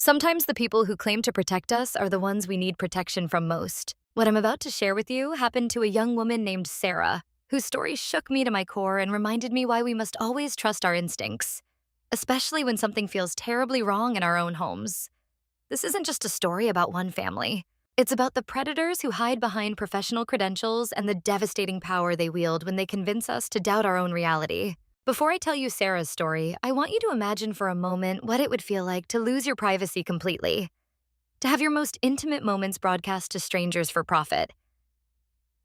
Sometimes the people who claim to protect us are the ones we need protection from most. What I'm about to share with you happened to a young woman named Sarah, whose story shook me to my core and reminded me why we must always trust our instincts, especially when something feels terribly wrong in our own homes. This isn't just a story about one family. It's about the predators who hide behind professional credentials and the devastating power they wield when they convince us to doubt our own reality. Before I tell you Sarah's story, I want you to imagine for a moment what it would feel like to lose your privacy completely, to have your most intimate moments broadcast to strangers for profit,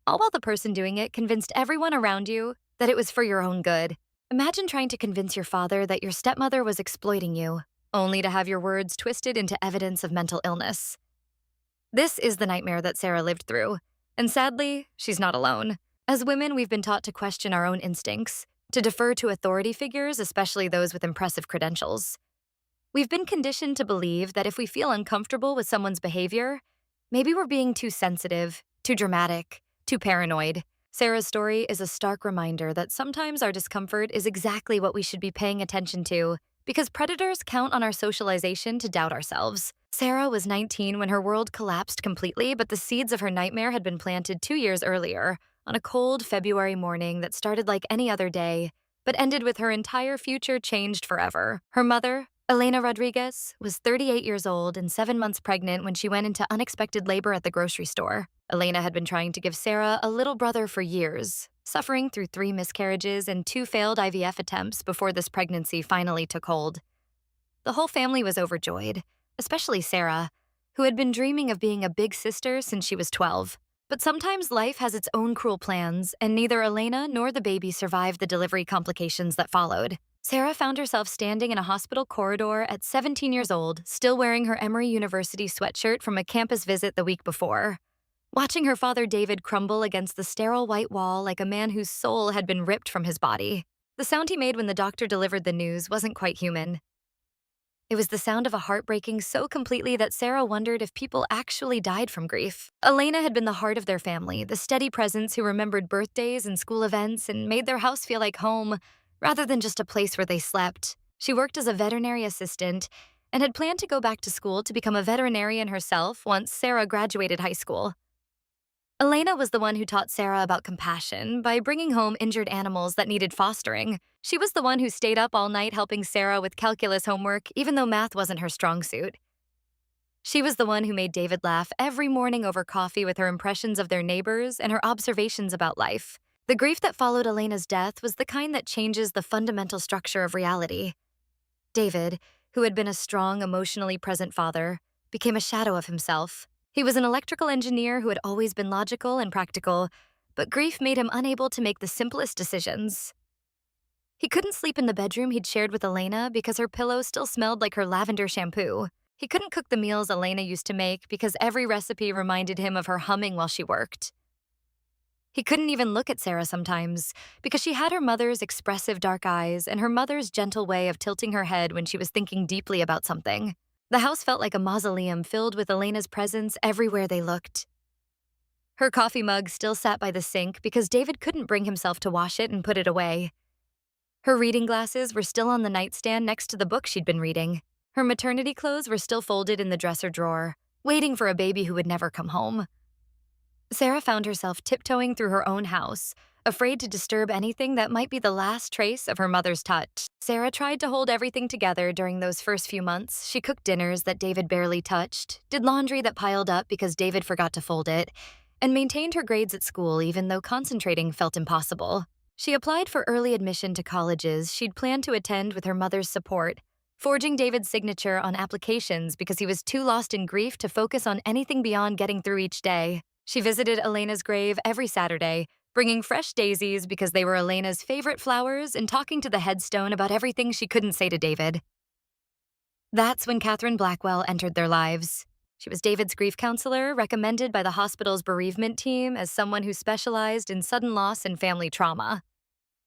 all while the person doing it convinced everyone around you that it was for your own good. Imagine trying to convince your father that your stepmother was exploiting you, only to have your words twisted into evidence of mental illness. This is the nightmare that Sarah lived through, and sadly, she's not alone. As women, we've been taught to question our own instincts, to defer to authority figures, especially those with impressive credentials. We've been conditioned to believe that if we feel uncomfortable with someone's behavior, maybe we're being too sensitive, too dramatic, too paranoid. Sarah's story is a stark reminder that sometimes our discomfort is exactly what we should be paying attention to, because predators count on our socialization to doubt ourselves. Sarah was 19 when her world collapsed completely, but the seeds of her nightmare had been planted 2 years earlier, on a cold February morning that started like any other day, but ended with her entire future changed forever. Her mother, Elena Rodriguez, was 38 years old and 7 months pregnant when she went into unexpected labor at the grocery store. Elena had been trying to give Sarah a little brother for years, suffering through 3 miscarriages and 2 failed IVF attempts before this pregnancy finally took hold. The whole family was overjoyed, especially Sarah, who had been dreaming of being a big sister since she was 12. But sometimes life has its own cruel plans, and neither Elena nor the baby survived the delivery complications that followed. Sarah found herself standing in a hospital corridor at 17 years old, still wearing her Emory University sweatshirt from a campus visit the week before, watching her father David crumble against the sterile white wall like a man whose soul had been ripped from his body. The sound he made when the doctor delivered the news wasn't quite human. It was the sound of a heart breaking so completely that Sarah wondered if people actually died from grief. Elena had been the heart of their family, the steady presence who remembered birthdays and school events and made their house feel like home, rather than just a place where they slept. She worked as a veterinary assistant and had planned to go back to school to become a veterinarian herself once Sarah graduated high school. Elena was the one who taught Sarah about compassion by bringing home injured animals that needed fostering. She was the one who stayed up all night helping Sarah with calculus homework, even though math wasn't her strong suit. She was the one who made David laugh every morning over coffee with her impressions of their neighbors and her observations about life. The grief that followed Elena's death was the kind that changes the fundamental structure of reality. David, who had been a strong, emotionally present father, became a shadow of himself. He was an electrical engineer who had always been logical and practical, but grief made him unable to make the simplest decisions. He couldn't sleep in the bedroom he'd shared with Elena because her pillow still smelled like her lavender shampoo. He couldn't cook the meals Elena used to make because every recipe reminded him of her humming while she worked. He couldn't even look at Sarah sometimes because she had her mother's expressive dark eyes and her mother's gentle way of tilting her head when she was thinking deeply about something. The house felt like a mausoleum filled with Elena's presence everywhere they looked. Her coffee mug still sat by the sink because David couldn't bring himself to wash it and put it away. Her reading glasses were still on the nightstand next to the book she'd been reading. Her maternity clothes were still folded in the dresser drawer, waiting for a baby who would never come home. Sarah found herself tiptoeing through her own house, afraid to disturb anything that might be the last trace of her mother's touch. Sarah tried to hold everything together during those first few months. She cooked dinners that David barely touched, did laundry that piled up because David forgot to fold it, and maintained her grades at school even though concentrating felt impossible. She applied for early admission to colleges she'd planned to attend with her mother's support, forging David's signature on applications because he was too lost in grief to focus on anything beyond getting through each day. She visited Elena's grave every Saturday, bringing fresh daisies because they were Elena's favorite flowers and talking to the headstone about everything she couldn't say to David. That's when Catherine Blackwell entered their lives. She was David's grief counselor, recommended by the hospital's bereavement team as someone who specialized in sudden loss and family trauma.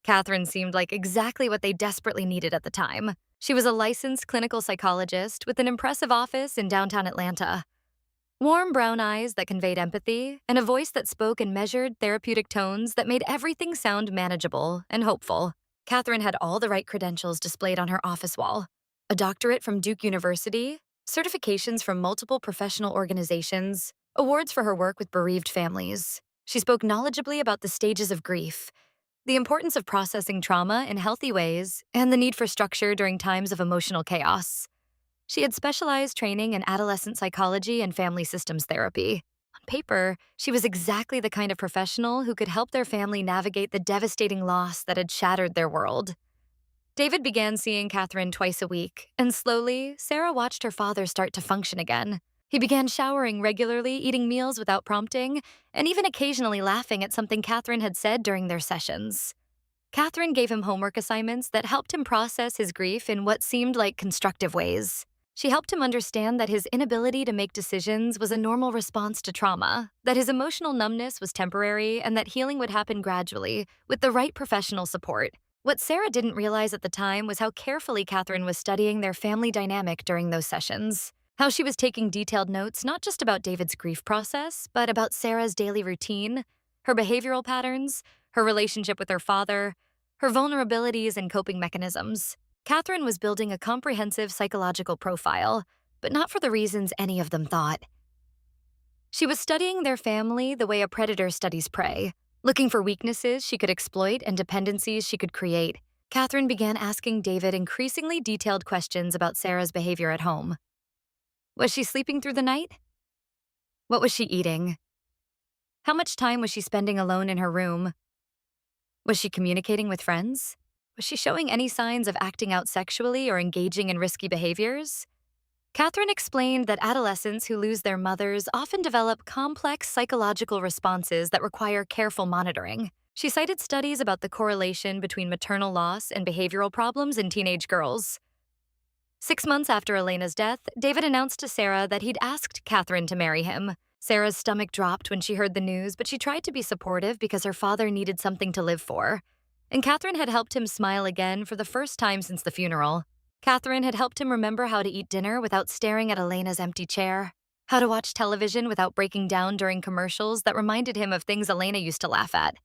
Catherine seemed like exactly what they desperately needed at the time. She was a licensed clinical psychologist with an impressive office in downtown Atlanta. Warm brown eyes that conveyed empathy, and a voice that spoke in measured, therapeutic tones that made everything sound manageable and hopeful. Catherine had all the right credentials displayed on her office wall: a doctorate from Duke University, certifications from multiple professional organizations, awards for her work with bereaved families. She spoke knowledgeably about the stages of grief, the importance of processing trauma in healthy ways, and the need for structure during times of emotional chaos. She had specialized training in adolescent psychology and family systems therapy. On paper, she was exactly the kind of professional who could help their family navigate the devastating loss that had shattered their world. David began seeing Catherine twice a week, and slowly, Sarah watched her father start to function again. He began showering regularly, eating meals without prompting, and even occasionally laughing at something Catherine had said during their sessions. Catherine gave him homework assignments that helped him process his grief in what seemed like constructive ways. She helped him understand that his inability to make decisions was a normal response to trauma, that his emotional numbness was temporary, and that healing would happen gradually, with the right professional support. What Sarah didn't realize at the time was how carefully Catherine was studying their family dynamic during those sessions. How she was taking detailed notes not just about David's grief process, but about Sarah's daily routine, her behavioral patterns, her relationship with her father, her vulnerabilities and coping mechanisms. Catherine was building a comprehensive psychological profile, but not for the reasons any of them thought. She was studying their family the way a predator studies prey, looking for weaknesses she could exploit and dependencies she could create. Catherine began asking David increasingly detailed questions about Sarah's behavior at home. Was she sleeping through the night? What was she eating? How much time was she spending alone in her room? Was she communicating with friends? Was she showing any signs of acting out sexually or engaging in risky behaviors? Catherine explained that adolescents who lose their mothers often develop complex psychological responses that require careful monitoring. She cited studies about the correlation between maternal loss and behavioral problems in teenage girls. 6 months after Elena's death, David announced to Sarah that he'd asked Catherine to marry him. Sarah's stomach dropped when she heard the news, but she tried to be supportive because her father needed something to live for. And Catherine had helped him smile again for the first time since the funeral. Catherine had helped him remember how to eat dinner without staring at Elena's empty chair, how to watch television without breaking down during commercials that reminded him of things Elena used to laugh at,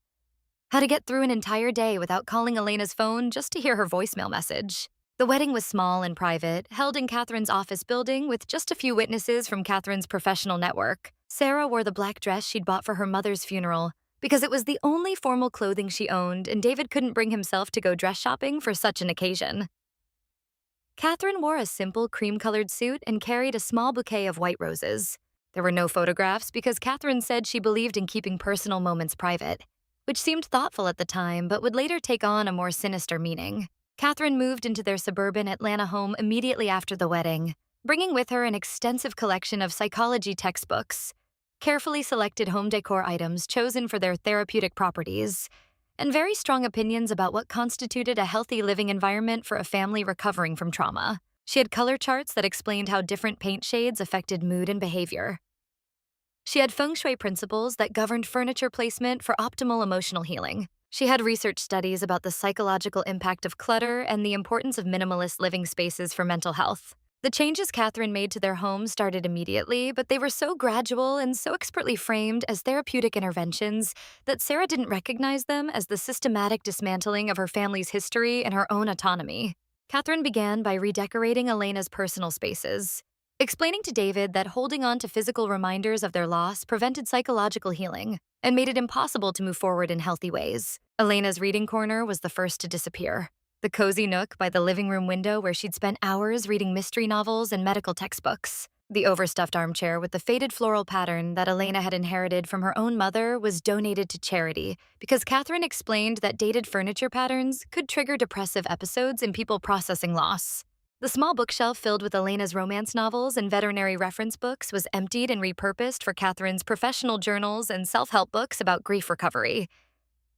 how to get through an entire day without calling Elena's phone just to hear her voicemail message. The wedding was small and private, held in Catherine's office building with just a few witnesses from Catherine's professional network. Sarah wore the black dress she'd bought for her mother's funeral because it was the only formal clothing she owned, and David couldn't bring himself to go dress shopping for such an occasion. Catherine wore a simple cream-colored suit and carried a small bouquet of white roses. There were no photographs because Catherine said she believed in keeping personal moments private, which seemed thoughtful at the time but would later take on a more sinister meaning. Catherine moved into their suburban Atlanta home immediately after the wedding, bringing with her an extensive collection of psychology textbooks, carefully selected home decor items chosen for their therapeutic properties, and very strong opinions about what constituted a healthy living environment for a family recovering from trauma. She had color charts that explained how different paint shades affected mood and behavior. She had feng shui principles that governed furniture placement for optimal emotional healing. She had research studies about the psychological impact of clutter and the importance of minimalist living spaces for mental health. The changes Catherine made to their home started immediately, but they were so gradual and so expertly framed as therapeutic interventions that Sarah didn't recognize them as the systematic dismantling of her family's history and her own autonomy. Catherine began by redecorating Elena's personal spaces, explaining to David that holding on to physical reminders of their loss prevented psychological healing and made it impossible to move forward in healthy ways. Elena's reading corner was the first to disappear. The cozy nook by the living room window where she'd spent hours reading mystery novels and medical textbooks. The overstuffed armchair with the faded floral pattern that Elena had inherited from her own mother was donated to charity because Catherine explained that dated furniture patterns could trigger depressive episodes in people processing loss. The small bookshelf filled with Elena's romance novels and veterinary reference books was emptied and repurposed for Catherine's professional journals and self-help books about grief recovery.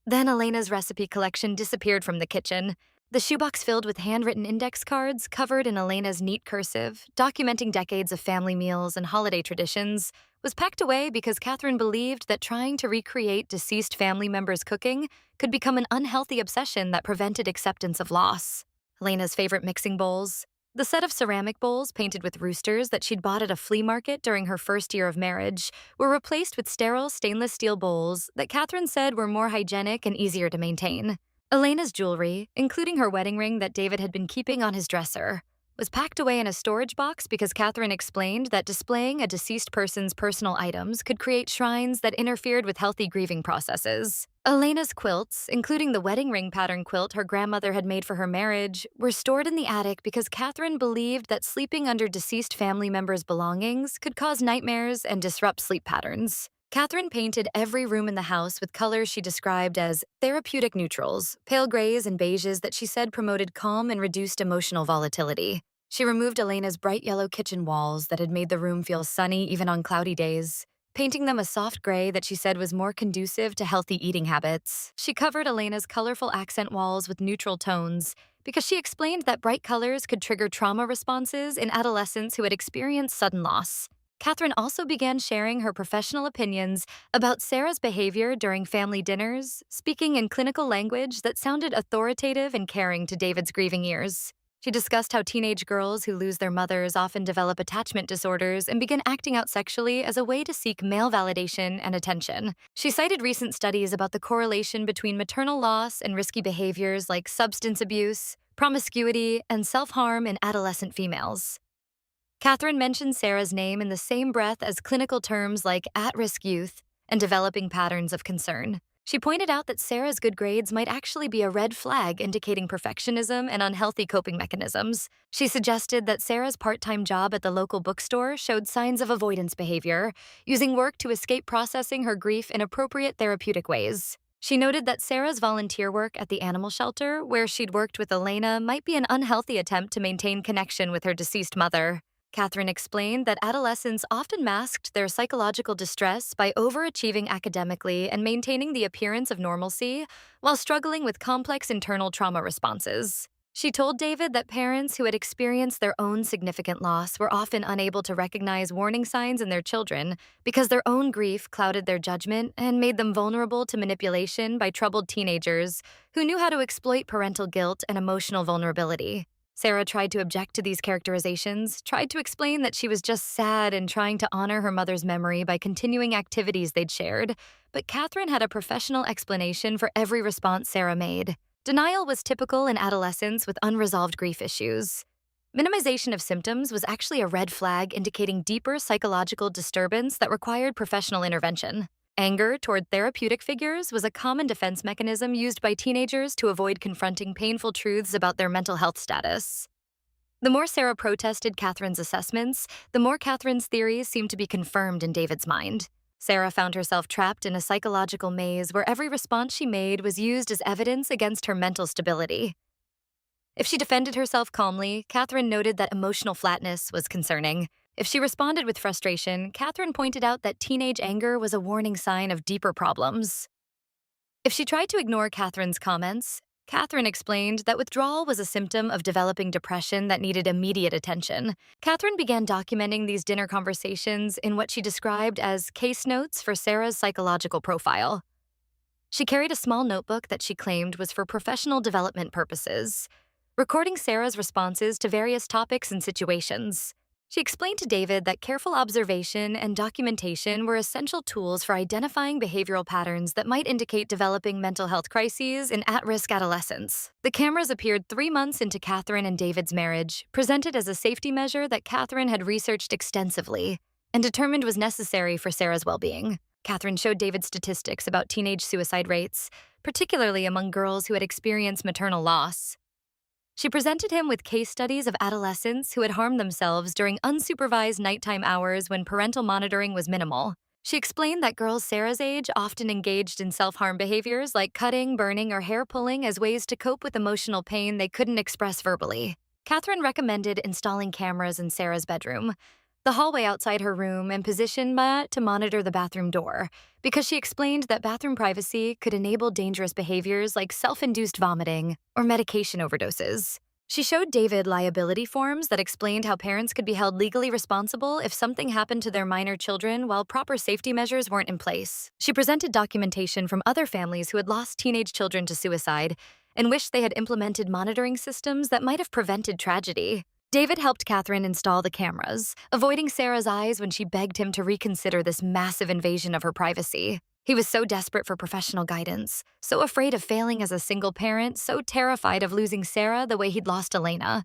Then Elena's recipe collection disappeared from the kitchen. The shoebox filled with handwritten index cards covered in Elena's neat cursive, documenting decades of family meals and holiday traditions, was packed away because Catherine believed that trying to recreate deceased family members' cooking could become an unhealthy obsession that prevented acceptance of loss. Elena's favorite mixing bowls, the set of ceramic bowls painted with roosters that she'd bought at a flea market during her first year of marriage, were replaced with sterile stainless steel bowls that Catherine said were more hygienic and easier to maintain. Elena's jewelry, including her wedding ring that David had been keeping on his dresser, was packed away in a storage box because Catherine explained that displaying a deceased person's personal items could create shrines that interfered with healthy grieving processes. Elena's quilts, including the wedding ring pattern quilt her grandmother had made for her marriage, were stored in the attic because Catherine believed that sleeping under deceased family members' belongings could cause nightmares and disrupt sleep patterns. Catherine painted every room in the house with colors she described as therapeutic neutrals, pale grays and beiges that she said promoted calm and reduced emotional volatility. She removed Elena's bright yellow kitchen walls that had made the room feel sunny even on cloudy days, painting them a soft gray that she said was more conducive to healthy eating habits. She covered Elena's colorful accent walls with neutral tones because she explained that bright colors could trigger trauma responses in adolescents who had experienced sudden loss. Catherine also began sharing her professional opinions about Sarah's behavior during family dinners, speaking in clinical language that sounded authoritative and caring to David's grieving ears. She discussed how teenage girls who lose their mothers often develop attachment disorders and begin acting out sexually as a way to seek male validation and attention. She cited recent studies about the correlation between maternal loss and risky behaviors like substance abuse, promiscuity, and self-harm in adolescent females. Catherine mentioned Sarah's name in the same breath as clinical terms like at-risk youth and developing patterns of concern. She pointed out that Sarah's good grades might actually be a red flag indicating perfectionism and unhealthy coping mechanisms. She suggested that Sarah's part-time job at the local bookstore showed signs of avoidance behavior, using work to escape processing her grief in appropriate therapeutic ways. She noted that Sarah's volunteer work at the animal shelter, where she'd worked with Elena, might be an unhealthy attempt to maintain connection with her deceased mother. Catherine explained that adolescents often masked their psychological distress by overachieving academically and maintaining the appearance of normalcy while struggling with complex internal trauma responses. She told David that parents who had experienced their own significant loss were often unable to recognize warning signs in their children because their own grief clouded their judgment and made them vulnerable to manipulation by troubled teenagers who knew how to exploit parental guilt and emotional vulnerability. Sarah tried to object to these characterizations, tried to explain that she was just sad and trying to honor her mother's memory by continuing activities they'd shared, but Catherine had a professional explanation for every response Sarah made. Denial was typical in adolescents with unresolved grief issues. Minimization of symptoms was actually a red flag indicating deeper psychological disturbance that required professional intervention. Anger toward therapeutic figures was a common defense mechanism used by teenagers to avoid confronting painful truths about their mental health status. The more Sarah protested Catherine's assessments, the more Catherine's theories seemed to be confirmed in David's mind. Sarah found herself trapped in a psychological maze where every response she made was used as evidence against her mental stability. If she defended herself calmly, Catherine noted that emotional flatness was concerning. If she responded with frustration, Catherine pointed out that teenage anger was a warning sign of deeper problems. If she tried to ignore Catherine's comments, Catherine explained that withdrawal was a symptom of developing depression that needed immediate attention. Catherine began documenting these dinner conversations in what she described as case notes for Sarah's psychological profile. She carried a small notebook that she claimed was for professional development purposes, recording Sarah's responses to various topics and situations. She explained to David that careful observation and documentation were essential tools for identifying behavioral patterns that might indicate developing mental health crises in at-risk adolescents. The cameras appeared 3 months into Catherine and David's marriage, presented as a safety measure that Catherine had researched extensively and determined was necessary for Sarah's well-being. Catherine showed David statistics about teenage suicide rates, particularly among girls who had experienced maternal loss. She presented him with case studies of adolescents who had harmed themselves during unsupervised nighttime hours when parental monitoring was minimal. She explained that girls Sarah's age often engaged in self-harm behaviors like cutting, burning, or hair pulling as ways to cope with emotional pain they couldn't express verbally. Catherine recommended installing cameras in Sarah's bedroom, the hallway outside her room, and positioned to monitor the bathroom door, because she explained that bathroom privacy could enable dangerous behaviors like self-induced vomiting or medication overdoses. She showed David liability forms that explained how parents could be held legally responsible if something happened to their minor children while proper safety measures weren't in place. She presented documentation from other families who had lost teenage children to suicide and wished they had implemented monitoring systems that might have prevented tragedy. David helped Catherine install the cameras, avoiding Sarah's eyes when she begged him to reconsider this massive invasion of her privacy. He was so desperate for professional guidance, so afraid of failing as a single parent, so terrified of losing Sarah the way he'd lost Elena.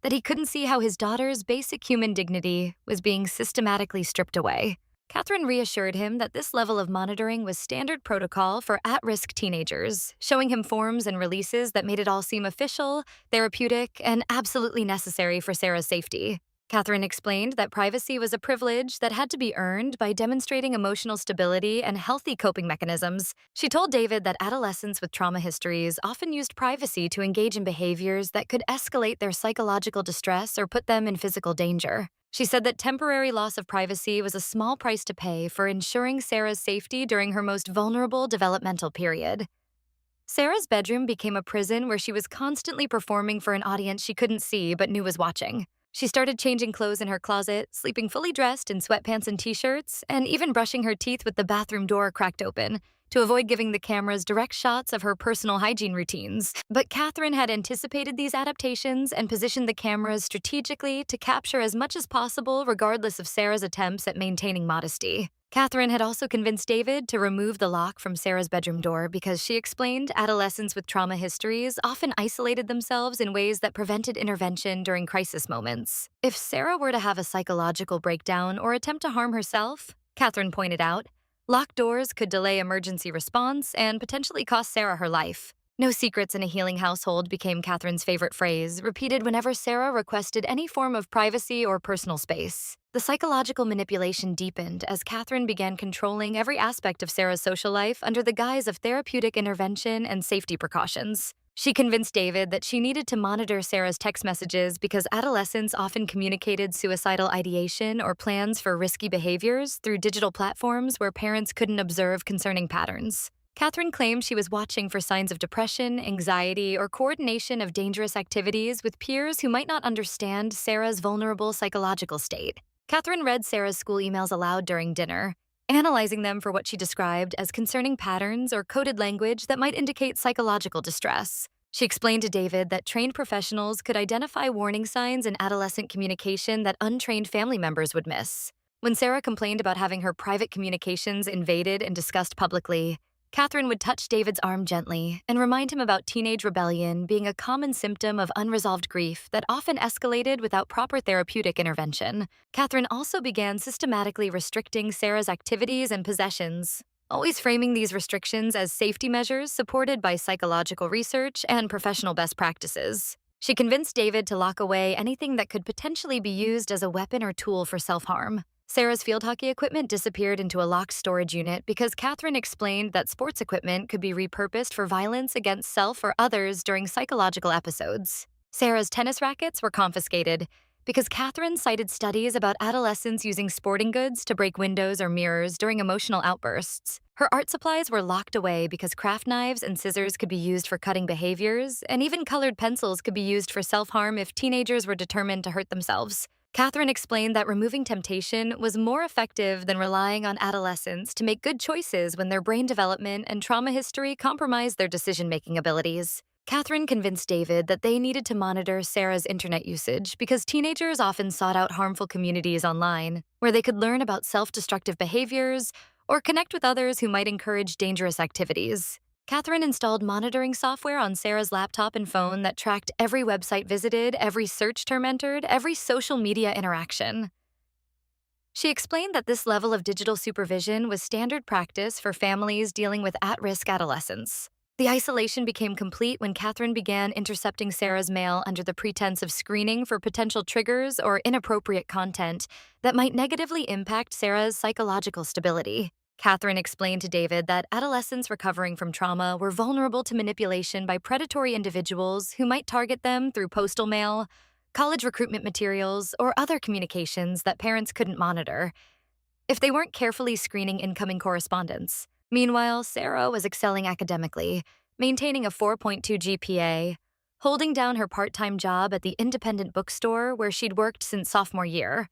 that he couldn't see how his daughter's basic human dignity was being systematically stripped away. Catherine reassured him that this level of monitoring was standard protocol for at-risk teenagers, showing him forms and releases that made it all seem official, therapeutic, and absolutely necessary for Sarah's safety. Catherine explained that privacy was a privilege that had to be earned by demonstrating emotional stability and healthy coping mechanisms. She told David that adolescents with trauma histories often used privacy to engage in behaviors that could escalate their psychological distress or put them in physical danger. She said that temporary loss of privacy was a small price to pay for ensuring Sarah's safety during her most vulnerable developmental period. Sarah's bedroom became a prison where she was constantly performing for an audience she couldn't see but knew was watching. She started changing clothes in her closet, sleeping fully dressed in sweatpants and t-shirts, and even brushing her teeth with the bathroom door cracked open to avoid giving the cameras direct shots of her personal hygiene routines. But Catherine had anticipated these adaptations and positioned the cameras strategically to capture as much as possible regardless of Sarah's attempts at maintaining modesty. Catherine had also convinced David to remove the lock from Sarah's bedroom door because she explained adolescents with trauma histories often isolated themselves in ways that prevented intervention during crisis moments. If Sarah were to have a psychological breakdown or attempt to harm herself, Catherine pointed out, locked doors could delay emergency response and potentially cost Sarah her life. No secrets in a healing household became Catherine's favorite phrase, repeated whenever Sarah requested any form of privacy or personal space. The psychological manipulation deepened as Catherine began controlling every aspect of Sarah's social life under the guise of therapeutic intervention and safety precautions. She convinced David that she needed to monitor Sarah's text messages because adolescents often communicated suicidal ideation or plans for risky behaviors through digital platforms where parents couldn't observe concerning patterns. Catherine claimed she was watching for signs of depression, anxiety, or coordination of dangerous activities with peers who might not understand Sarah's vulnerable psychological state. Catherine read Sarah's school emails aloud during dinner, analyzing them for what she described as concerning patterns or coded language that might indicate psychological distress. She explained to David that trained professionals could identify warning signs in adolescent communication that untrained family members would miss. When Sarah complained about having her private communications invaded and discussed publicly, Catherine would touch David's arm gently and remind him about teenage rebellion being a common symptom of unresolved grief that often escalated without proper therapeutic intervention. Catherine also began systematically restricting Sarah's activities and possessions, always framing these restrictions as safety measures supported by psychological research and professional best practices. She convinced David to lock away anything that could potentially be used as a weapon or tool for self-harm. Sarah's field hockey equipment disappeared into a locked storage unit because Catherine explained that sports equipment could be repurposed for violence against self or others during psychological episodes. Sarah's tennis rackets were confiscated because Catherine cited studies about adolescents using sporting goods to break windows or mirrors during emotional outbursts. Her art supplies were locked away because craft knives and scissors could be used for cutting behaviors, and even colored pencils could be used for self-harm if teenagers were determined to hurt themselves. Catherine explained that removing temptation was more effective than relying on adolescents to make good choices when their brain development and trauma history compromised their decision-making abilities. Catherine convinced David that they needed to monitor Sarah's internet usage because teenagers often sought out harmful communities online, where they could learn about self-destructive behaviors or connect with others who might encourage dangerous activities. Catherine installed monitoring software on Sarah's laptop and phone that tracked every website visited, every search term entered, every social media interaction. She explained that this level of digital supervision was standard practice for families dealing with at-risk adolescents. The isolation became complete when Catherine began intercepting Sarah's mail under the pretense of screening for potential triggers or inappropriate content that might negatively impact Sarah's psychological stability. Catherine explained to David that adolescents recovering from trauma were vulnerable to manipulation by predatory individuals who might target them through postal mail, college recruitment materials, or other communications that parents couldn't monitor if they weren't carefully screening incoming correspondence. Meanwhile, Sarah was excelling academically, maintaining a 4.2 GPA, holding down her part-time job at the independent bookstore where she'd worked since sophomore year,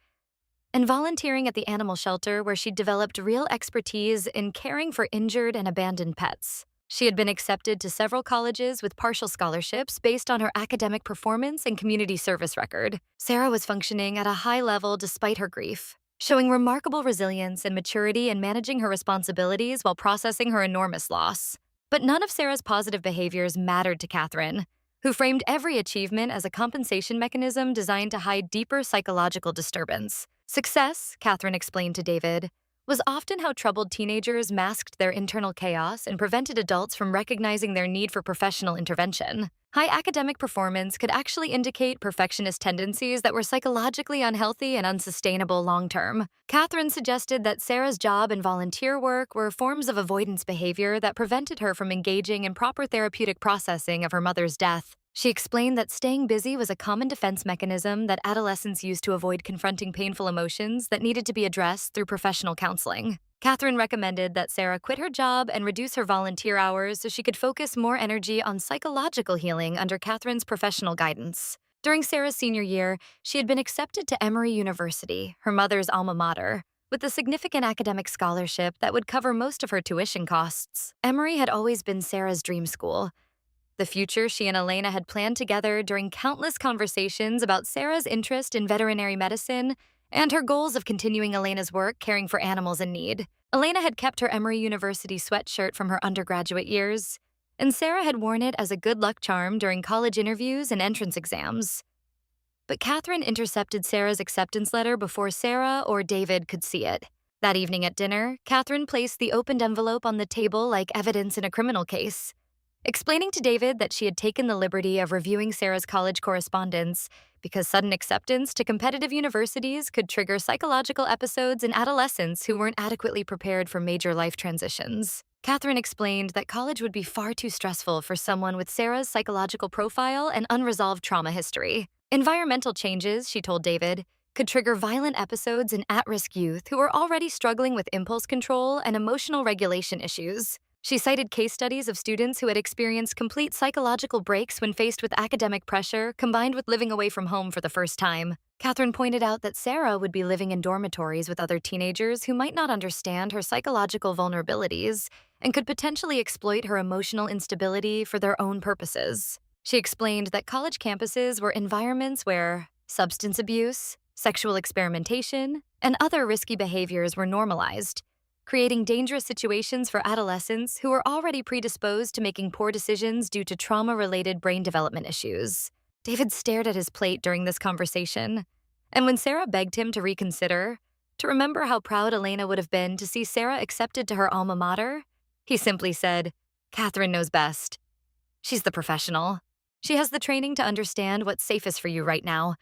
and volunteering at the animal shelter where she'd developed real expertise in caring for injured and abandoned pets. She had been accepted to several colleges with partial scholarships based on her academic performance and community service record. Sarah was functioning at a high level despite her grief, showing remarkable resilience and maturity in managing her responsibilities while processing her enormous loss. But none of Sarah's positive behaviors mattered to Catherine, who framed every achievement as a compensation mechanism designed to hide deeper psychological disturbance. Success, Catherine explained to David, was often how troubled teenagers masked their internal chaos and prevented adults from recognizing their need for professional intervention. High academic performance could actually indicate perfectionist tendencies that were psychologically unhealthy and unsustainable long term. Catherine suggested that Sarah's job and volunteer work were forms of avoidance behavior that prevented her from engaging in proper therapeutic processing of her mother's death. She explained that staying busy was a common defense mechanism that adolescents used to avoid confronting painful emotions that needed to be addressed through professional counseling. Catherine recommended that Sarah quit her job and reduce her volunteer hours so she could focus more energy on psychological healing under Catherine's professional guidance. During Sarah's senior year, she had been accepted to Emory University, her mother's alma mater, with a significant academic scholarship that would cover most of her tuition costs. Emory had always been Sarah's dream school, the future she and Elena had planned together during countless conversations about Sarah's interest in veterinary medicine and her goals of continuing Elena's work caring for animals in need. Elena had kept her Emory University sweatshirt from her undergraduate years, and Sarah had worn it as a good luck charm during college interviews and entrance exams. But Catherine intercepted Sarah's acceptance letter before Sarah or David could see it. That evening at dinner, Catherine placed the opened envelope on the table like evidence in a criminal case, explaining to David that she had taken the liberty of reviewing Sarah's college correspondence because sudden acceptance to competitive universities could trigger psychological episodes in adolescents who weren't adequately prepared for major life transitions. Catherine explained that college would be far too stressful for someone with Sarah's psychological profile and unresolved trauma history. Environmental changes, she told David, could trigger violent episodes in at-risk youth who were already struggling with impulse control and emotional regulation issues. She cited case studies of students who had experienced complete psychological breaks when faced with academic pressure combined with living away from home for the first time. Catherine pointed out that Sarah would be living in dormitories with other teenagers who might not understand her psychological vulnerabilities and could potentially exploit her emotional instability for their own purposes. She explained that college campuses were environments where substance abuse, sexual experimentation, and other risky behaviors were normalized, creating dangerous situations for adolescents who were already predisposed to making poor decisions due to trauma-related brain development issues. David stared at his plate during this conversation, and when Sarah begged him to reconsider, to remember how proud Elena would have been to see Sarah accepted to her alma mater, he simply said, "Catherine knows best. She's the professional. She has the training to understand what's safest for you right now.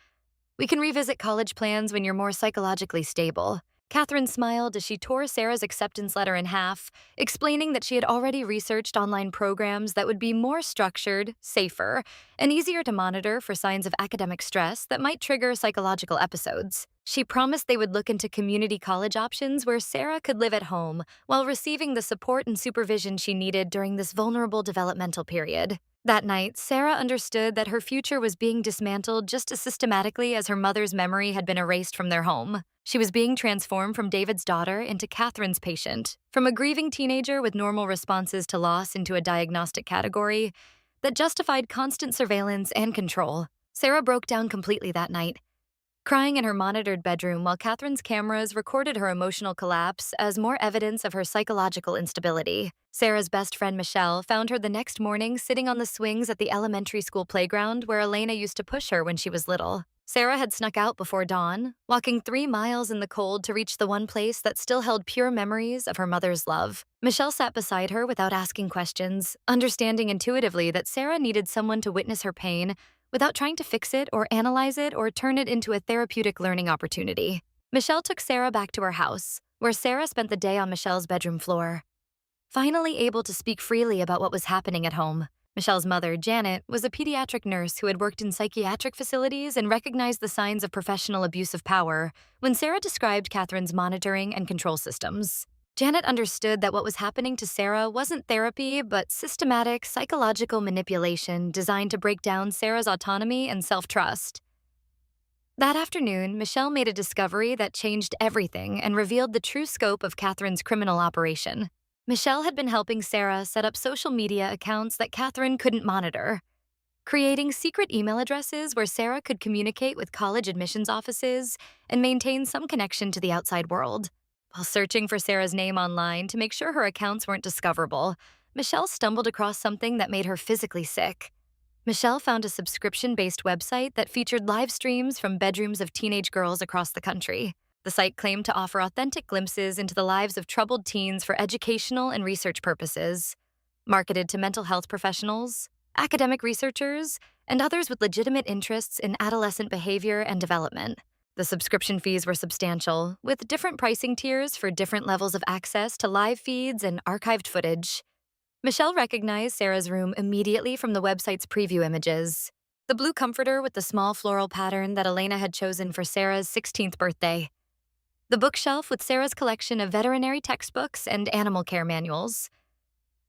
We can revisit college plans when you're more psychologically stable." Catherine smiled as she tore Sarah's acceptance letter in half, explaining that she had already researched online programs that would be more structured, safer, and easier to monitor for signs of academic stress that might trigger psychological episodes. She promised they would look into community college options where Sarah could live at home while receiving the support and supervision she needed during this vulnerable developmental period. That night, Sarah understood that her future was being dismantled just as systematically as her mother's memory had been erased from their home. She was being transformed from David's daughter into Catherine's patient, from a grieving teenager with normal responses to loss into a diagnostic category that justified constant surveillance and control. Sarah broke down completely that night, crying in her monitored bedroom while Catherine's cameras recorded her emotional collapse as more evidence of her psychological instability. Sarah's best friend Michelle found her the next morning sitting on the swings at the elementary school playground where Elena used to push her when she was little. Sarah had snuck out before dawn, walking 3 miles in the cold to reach the one place that still held pure memories of her mother's love. Michelle sat beside her without asking questions, understanding intuitively that Sarah needed someone to witness her pain without trying to fix it or analyze it or turn it into a therapeutic learning opportunity. Michelle took Sarah back to her house, where Sarah spent the day on Michelle's bedroom floor. Finally able to speak freely about what was happening at home, Michelle's mother, Janet, was a pediatric nurse who had worked in psychiatric facilities and recognized the signs of professional abuse of power when Sarah described Catherine's monitoring and control systems. Janet understood that what was happening to Sarah wasn't therapy, but systematic psychological manipulation designed to break down Sarah's autonomy and self-trust. That afternoon, Michelle made a discovery that changed everything and revealed the true scope of Catherine's criminal operation. Michelle had been helping Sarah set up social media accounts that Catherine couldn't monitor, creating secret email addresses where Sarah could communicate with college admissions offices and maintain some connection to the outside world. While searching for Sarah's name online to make sure her accounts weren't discoverable, Michelle stumbled across something that made her physically sick. Michelle found a subscription-based website that featured live streams from bedrooms of teenage girls across the country. The site claimed to offer authentic glimpses into the lives of troubled teens for educational and research purposes, marketed to mental health professionals, academic researchers, and others with legitimate interests in adolescent behavior and development. The subscription fees were substantial, with different pricing tiers for different levels of access to live feeds and archived footage. Michelle recognized Sarah's room immediately from the website's preview images. The blue comforter with the small floral pattern that Elena had chosen for Sarah's 16th birthday. The bookshelf with Sarah's collection of veterinary textbooks and animal care manuals.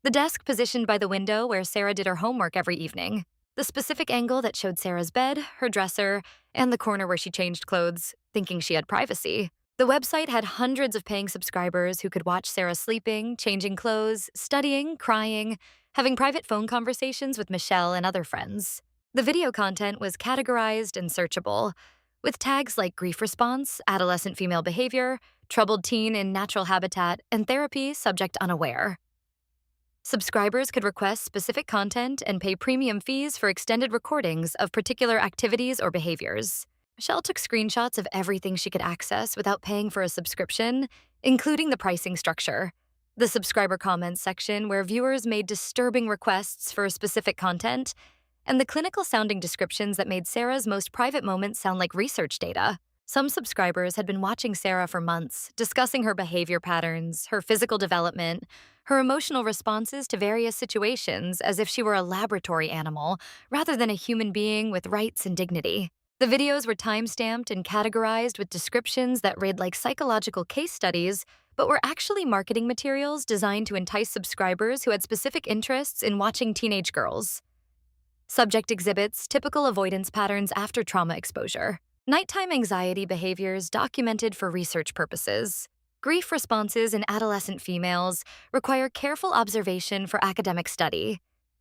The desk positioned by the window where Sarah did her homework every evening. The specific angle that showed Sarah's bed, her dresser, and the corner where she changed clothes, thinking she had privacy. The website had hundreds of paying subscribers who could watch Sarah sleeping, changing clothes, studying, crying, having private phone conversations with Michelle and other friends. The video content was categorized and searchable, with tags like grief response, adolescent female behavior, troubled teen in natural habitat, and therapy subject unaware. Subscribers could request specific content and pay premium fees for extended recordings of particular activities or behaviors. Michelle took screenshots of everything she could access without paying for a subscription, including the pricing structure, the subscriber comments section where viewers made disturbing requests for specific content, and the clinical-sounding descriptions that made Sarah's most private moments sound like research data. Some subscribers had been watching Sarah for months, discussing her behavior patterns, her physical development, her emotional responses to various situations as if she were a laboratory animal rather than a human being with rights and dignity. The videos were time-stamped and categorized with descriptions that read like psychological case studies, but were actually marketing materials designed to entice subscribers who had specific interests in watching teenage girls. Subject exhibits typical avoidance patterns after trauma exposure. Nighttime anxiety behaviors documented for research purposes. Grief responses in adolescent females require careful observation for academic study.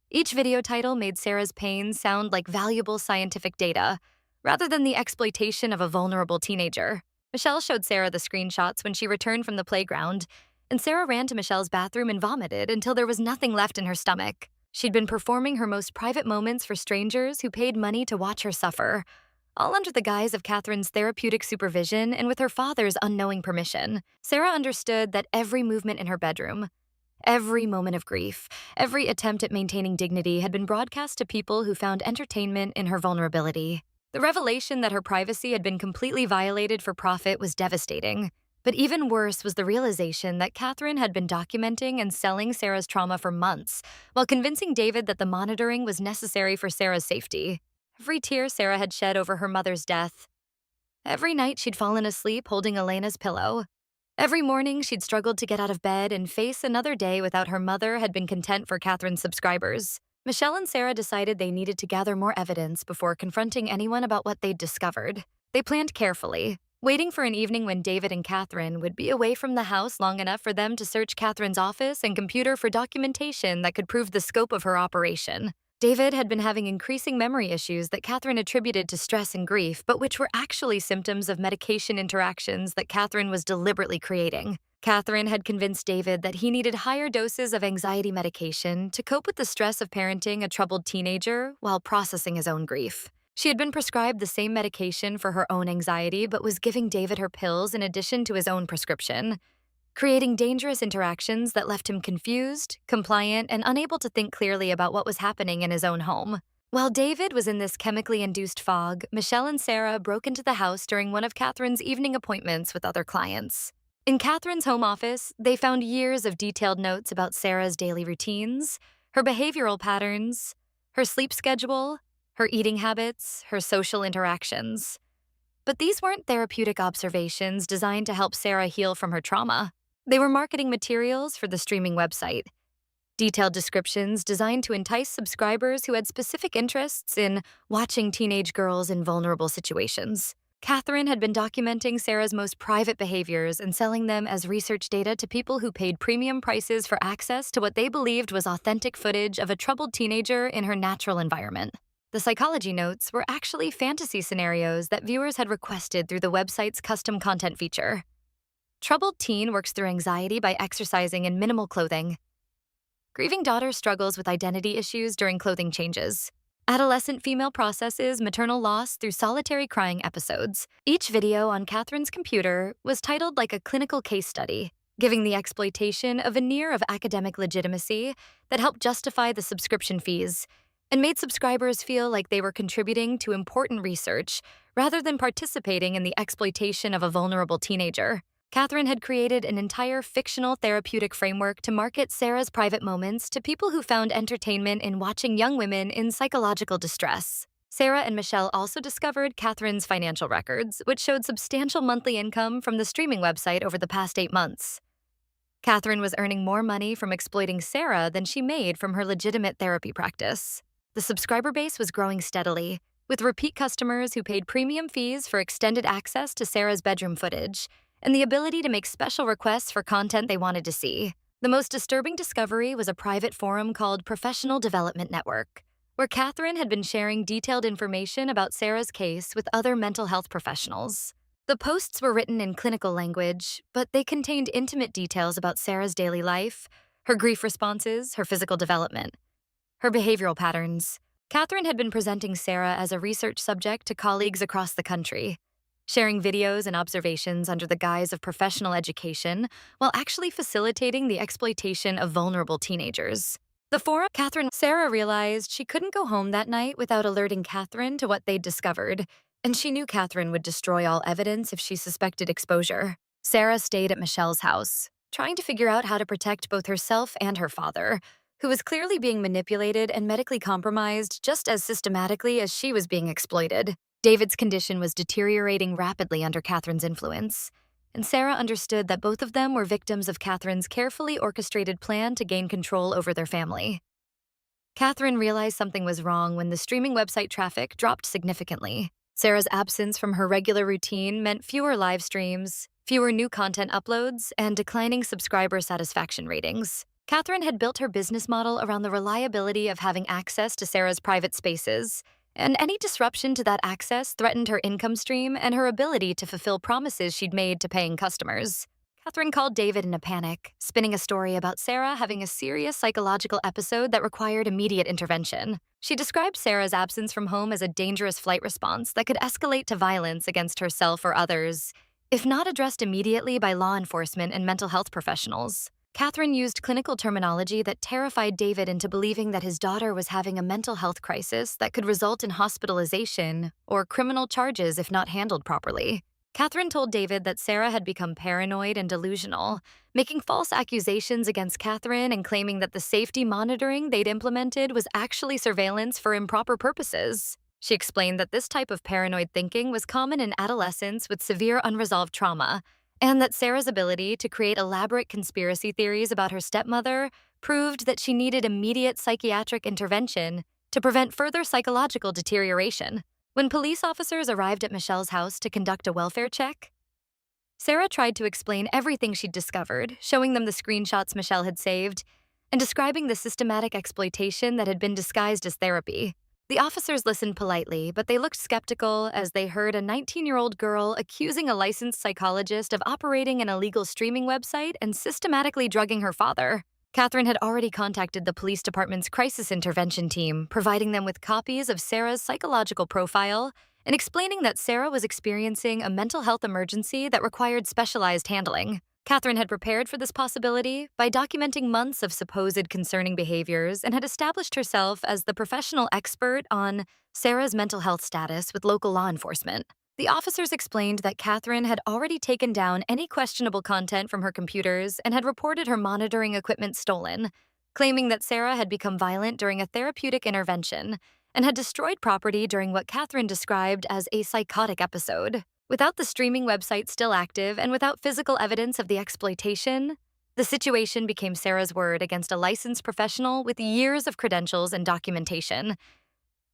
Each video title made Sarah's pain sound like valuable scientific data, rather than the exploitation of a vulnerable teenager. Michelle showed Sarah the screenshots when she returned from the playground, and Sarah ran to Michelle's bathroom and vomited until there was nothing left in her stomach. She'd been performing her most private moments for strangers who paid money to watch her suffer, all under the guise of Catherine's therapeutic supervision and with her father's unknowing permission. Sarah understood that every movement in her bedroom, every moment of grief, every attempt at maintaining dignity had been broadcast to people who found entertainment in her vulnerability. The revelation that her privacy had been completely violated for profit was devastating. But even worse was the realization that Catherine had been documenting and selling Sarah's trauma for months, while convincing David that the monitoring was necessary for Sarah's safety. Every tear Sarah had shed over her mother's death. Every night she'd fallen asleep holding Elena's pillow. Every morning she'd struggled to get out of bed and face another day without her mother had been content for Catherine's subscribers. Michelle and Sarah decided they needed to gather more evidence before confronting anyone about what they'd discovered. They planned carefully, waiting for an evening when David and Catherine would be away from the house long enough for them to search Catherine's office and computer for documentation that could prove the scope of her operation. David had been having increasing memory issues that Catherine attributed to stress and grief, but which were actually symptoms of medication interactions that Catherine was deliberately creating. Catherine had convinced David that he needed higher doses of anxiety medication to cope with the stress of parenting a troubled teenager while processing his own grief. She had been prescribed the same medication for her own anxiety, but was giving David her pills in addition to his own prescription, creating dangerous interactions that left him confused, compliant, and unable to think clearly about what was happening in his own home. While David was in this chemically induced fog, Michelle and Sarah broke into the house during one of Catherine's evening appointments with other clients. In Catherine's home office, they found years of detailed notes about Sarah's daily routines, her behavioral patterns, her sleep schedule, her eating habits, her social interactions. But these weren't therapeutic observations designed to help Sarah heal from her trauma. They were marketing materials for the streaming website. Detailed descriptions designed to entice subscribers who had specific interests in watching teenage girls in vulnerable situations. Catherine had been documenting Sarah's most private behaviors and selling them as research data to people who paid premium prices for access to what they believed was authentic footage of a troubled teenager in her natural environment. The psychology notes were actually fantasy scenarios that viewers had requested through the website's custom content feature. Troubled teen works through anxiety by exercising in minimal clothing. Grieving daughter struggles with identity issues during clothing changes. Adolescent female processes maternal loss through solitary crying episodes. Each video on Catherine's computer was titled like a clinical case study, giving the exploitation a veneer of academic legitimacy that helped justify the subscription fees and made subscribers feel like they were contributing to important research rather than participating in the exploitation of a vulnerable teenager. Catherine had created an entire fictional therapeutic framework to market Sarah's private moments to people who found entertainment in watching young women in psychological distress. Sarah and Michelle also discovered Catherine's financial records, which showed substantial monthly income from the streaming website over the past 8 months. Catherine was earning more money from exploiting Sarah than she made from her legitimate therapy practice. The subscriber base was growing steadily, with repeat customers who paid premium fees for extended access to Sarah's bedroom footage and the ability to make special requests for content they wanted to see. The most disturbing discovery was a private forum called Professional Development Network, where Catherine had been sharing detailed information about Sarah's case with other mental health professionals. The posts were written in clinical language, but they contained intimate details about Sarah's daily life, her grief responses, her physical development, her behavioral patterns. Catherine had been presenting Sarah as a research subject to colleagues across the country, sharing videos and observations under the guise of professional education while actually facilitating the exploitation of vulnerable teenagers. The forum, Sarah realized she couldn't go home that night without alerting Catherine to what they'd discovered, and she knew Catherine would destroy all evidence if she suspected exposure. Sarah stayed at Michelle's house, trying to figure out how to protect both herself and her father, who was clearly being manipulated and medically compromised just as systematically as she was being exploited. David's condition was deteriorating rapidly under Catherine's influence, and Sarah understood that both of them were victims of Catherine's carefully orchestrated plan to gain control over their family. Catherine realized something was wrong when the streaming website traffic dropped significantly. Sarah's absence from her regular routine meant fewer live streams, fewer new content uploads, and declining subscriber satisfaction ratings. Catherine had built her business model around the reliability of having access to Sarah's private spaces, and any disruption to that access threatened her income stream and her ability to fulfill promises she'd made to paying customers. Catherine called David in a panic, spinning a story about Sarah having a serious psychological episode that required immediate intervention. She described Sarah's absence from home as a dangerous flight response that could escalate to violence against herself or others, if not addressed immediately by law enforcement and mental health professionals. Catherine used clinical terminology that terrified David into believing that his daughter was having a mental health crisis that could result in hospitalization or criminal charges if not handled properly. Catherine told David that Sarah had become paranoid and delusional, making false accusations against Catherine and claiming that the safety monitoring they'd implemented was actually surveillance for improper purposes. She explained that this type of paranoid thinking was common in adolescents with severe unresolved trauma, and that Sarah's ability to create elaborate conspiracy theories about her stepmother proved that she needed immediate psychiatric intervention to prevent further psychological deterioration. When police officers arrived at Michelle's house to conduct a welfare check, Sarah tried to explain everything she'd discovered, showing them the screenshots Michelle had saved, and describing the systematic exploitation that had been disguised as therapy. The officers listened politely, but they looked skeptical as they heard a 19-year-old girl accusing a licensed psychologist of operating an illegal streaming website and systematically drugging her father. Catherine had already contacted the police department's crisis intervention team, providing them with copies of Sarah's psychological profile and explaining that Sarah was experiencing a mental health emergency that required specialized handling. Catherine had prepared for this possibility by documenting months of supposed concerning behaviors and had established herself as the professional expert on Sarah's mental health status with local law enforcement. The officers explained that Catherine had already taken down any questionable content from her computers and had reported her monitoring equipment stolen, claiming that Sarah had become violent during a therapeutic intervention and had destroyed property during what Catherine described as a psychotic episode. Without the streaming website still active and without physical evidence of the exploitation, the situation became Sarah's word against a licensed professional with years of credentials and documentation.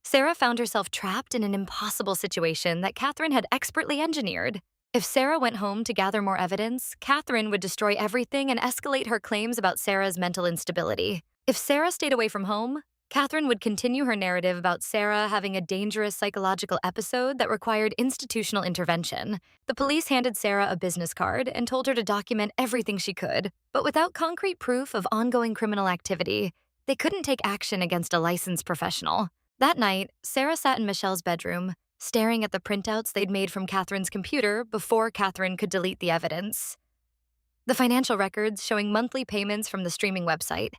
Sarah found herself trapped in an impossible situation that Catherine had expertly engineered. If Sarah went home to gather more evidence, Catherine would destroy everything and escalate her claims about Sarah's mental instability. If Sarah stayed away from home, Catherine would continue her narrative about Sarah having a dangerous psychological episode that required institutional intervention. The police handed Sarah a business card and told her to document everything she could, but without concrete proof of ongoing criminal activity, they couldn't take action against a licensed professional. That night, Sarah sat in Michelle's bedroom, staring at the printouts they'd made from Catherine's computer before Catherine could delete the evidence. The financial records showing monthly payments from the streaming website,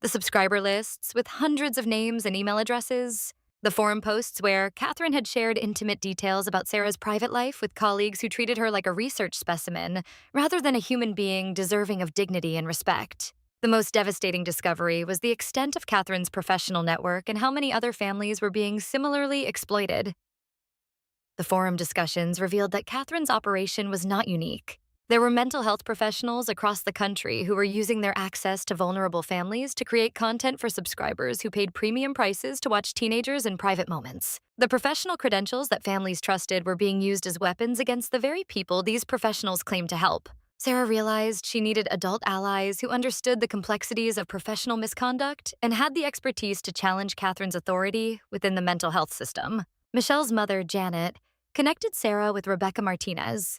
the subscriber lists with hundreds of names and email addresses, the forum posts where Catherine had shared intimate details about Sarah's private life with colleagues who treated her like a research specimen rather than a human being deserving of dignity and respect. The most devastating discovery was the extent of Catherine's professional network and how many other families were being similarly exploited. The forum discussions revealed that Catherine's operation was not unique. There were mental health professionals across the country who were using their access to vulnerable families to create content for subscribers who paid premium prices to watch teenagers in private moments. The professional credentials that families trusted were being used as weapons against the very people these professionals claimed to help. Sarah realized she needed adult allies who understood the complexities of professional misconduct and had the expertise to challenge Catherine's authority within the mental health system. Michelle's mother, Janet, connected Sarah with Rebecca Martinez,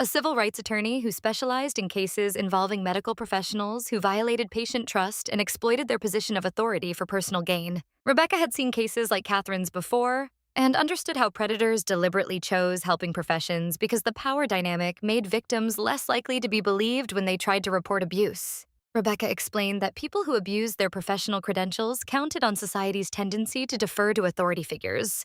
a civil rights attorney who specialized in cases involving medical professionals who violated patient trust and exploited their position of authority for personal gain. Rebecca had seen cases like Catherine's before and understood how predators deliberately chose helping professions because the power dynamic made victims less likely to be believed when they tried to report abuse. Rebecca explained that people who abused their professional credentials counted on society's tendency to defer to authority figures,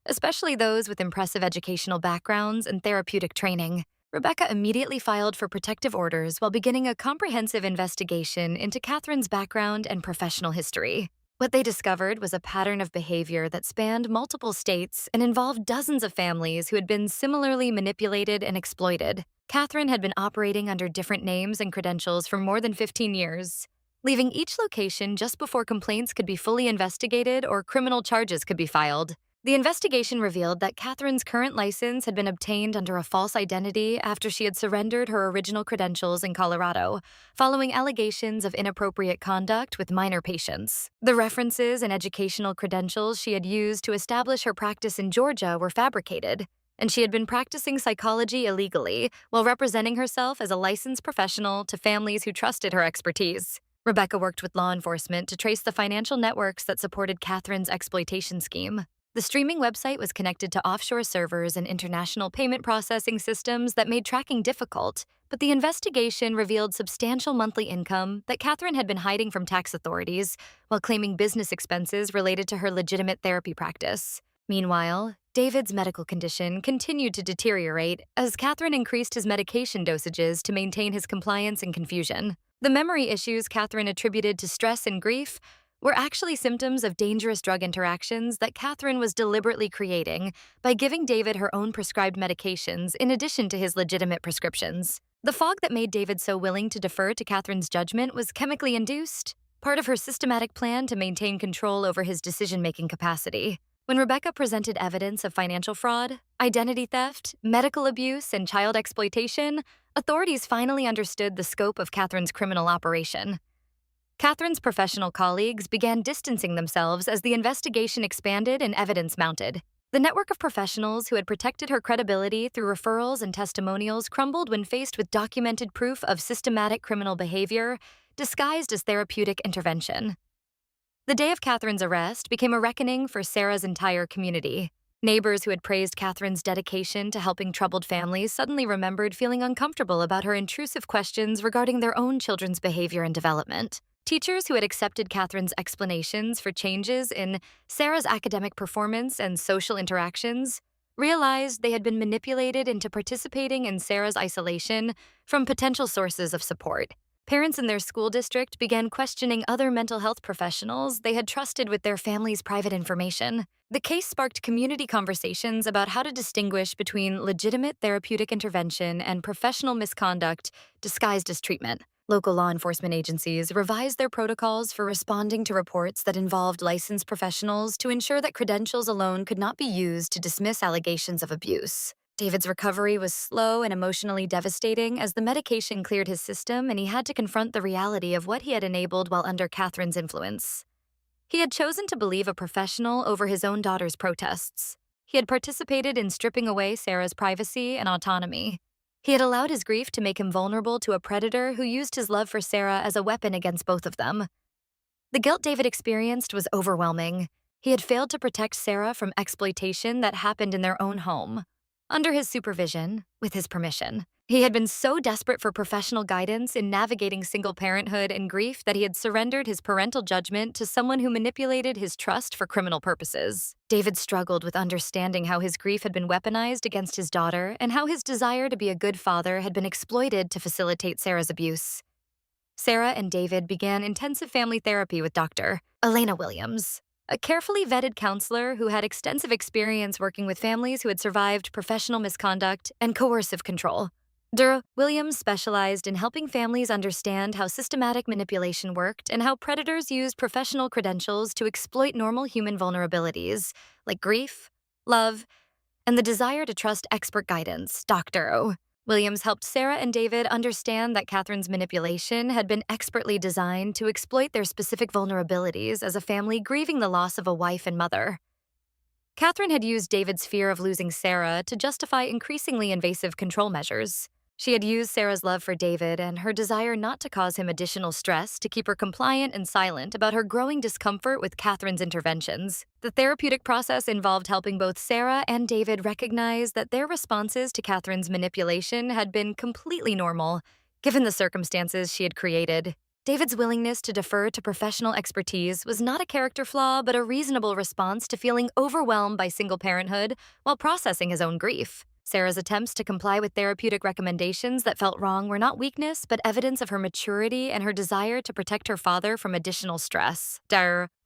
especially those with impressive educational backgrounds and therapeutic training. Rebecca immediately filed for protective orders while beginning a comprehensive investigation into Catherine's background and professional history. What they discovered was a pattern of behavior that spanned multiple states and involved dozens of families who had been similarly manipulated and exploited. Catherine had been operating under different names and credentials for more than 15 years, leaving each location just before complaints could be fully investigated or criminal charges could be filed. The investigation revealed that Catherine's current license had been obtained under a false identity after she had surrendered her original credentials in Colorado, following allegations of inappropriate conduct with minor patients. The references and educational credentials she had used to establish her practice in Georgia were fabricated, and she had been practicing psychology illegally while representing herself as a licensed professional to families who trusted her expertise. Rebecca worked with law enforcement to trace the financial networks that supported Catherine's exploitation scheme. The streaming website was connected to offshore servers and international payment processing systems that made tracking difficult, but the investigation revealed substantial monthly income that Catherine had been hiding from tax authorities while claiming business expenses related to her legitimate therapy practice. Meanwhile, David's medical condition continued to deteriorate as Catherine increased his medication dosages to maintain his compliance and confusion. The memory issues Catherine attributed to stress and grief were actually symptoms of dangerous drug interactions that Catherine was deliberately creating by giving David her own prescribed medications in addition to his legitimate prescriptions. The fog that made David so willing to defer to Catherine's judgment was chemically induced, part of her systematic plan to maintain control over his decision-making capacity. When Rebecca presented evidence of financial fraud, identity theft, medical abuse, and child exploitation, authorities finally understood the scope of Catherine's criminal operation. Catherine's professional colleagues began distancing themselves as the investigation expanded and evidence mounted. The network of professionals who had protected her credibility through referrals and testimonials crumbled when faced with documented proof of systematic criminal behavior disguised as therapeutic intervention. The day of Catherine's arrest became a reckoning for Sarah's entire community. Neighbors who had praised Catherine's dedication to helping troubled families suddenly remembered feeling uncomfortable about her intrusive questions regarding their own children's behavior and development. Teachers who had accepted Catherine's explanations for changes in Sarah's academic performance and social interactions realized they had been manipulated into participating in Sarah's isolation from potential sources of support. Parents in their school district began questioning other mental health professionals they had trusted with their family's private information. The case sparked community conversations about how to distinguish between legitimate therapeutic intervention and professional misconduct disguised as treatment. Local law enforcement agencies revised their protocols for responding to reports that involved licensed professionals to ensure that credentials alone could not be used to dismiss allegations of abuse. David's recovery was slow and emotionally devastating as the medication cleared his system and he had to confront the reality of what he had enabled while under Catherine's influence. He had chosen to believe a professional over his own daughter's protests. He had participated in stripping away Sarah's privacy and autonomy. He had allowed his grief to make him vulnerable to a predator who used his love for Sarah as a weapon against both of them. The guilt David experienced was overwhelming. He had failed to protect Sarah from exploitation that happened in their own home. Under his supervision, with his permission, he had been so desperate for professional guidance in navigating single parenthood and grief that he had surrendered his parental judgment to someone who manipulated his trust for criminal purposes. David struggled with understanding how his grief had been weaponized against his daughter and how his desire to be a good father had been exploited to facilitate Sarah's abuse. Sarah and David began intensive family therapy with Dr. Elena Williams, a carefully vetted counselor who had extensive experience working with families who had survived professional misconduct and coercive control. Williams specialized in helping families understand how systematic manipulation worked and how predators used professional credentials to exploit normal human vulnerabilities, like grief, love, and the desire to trust expert guidance. Dr. O. Williams helped Sarah and David understand that Catherine's manipulation had been expertly designed to exploit their specific vulnerabilities as a family grieving the loss of a wife and mother. Catherine had used David's fear of losing Sarah to justify increasingly invasive control measures. She had used Sarah's love for David and her desire not to cause him additional stress to keep her compliant and silent about her growing discomfort with Catherine's interventions. The therapeutic process involved helping both Sarah and David recognize that their responses to Catherine's manipulation had been completely normal, given the circumstances she had created. David's willingness to defer to professional expertise was not a character flaw, but a reasonable response to feeling overwhelmed by single parenthood while processing his own grief. Sarah's attempts to comply with therapeutic recommendations that felt wrong were not weakness, but evidence of her maturity and her desire to protect her father from additional stress.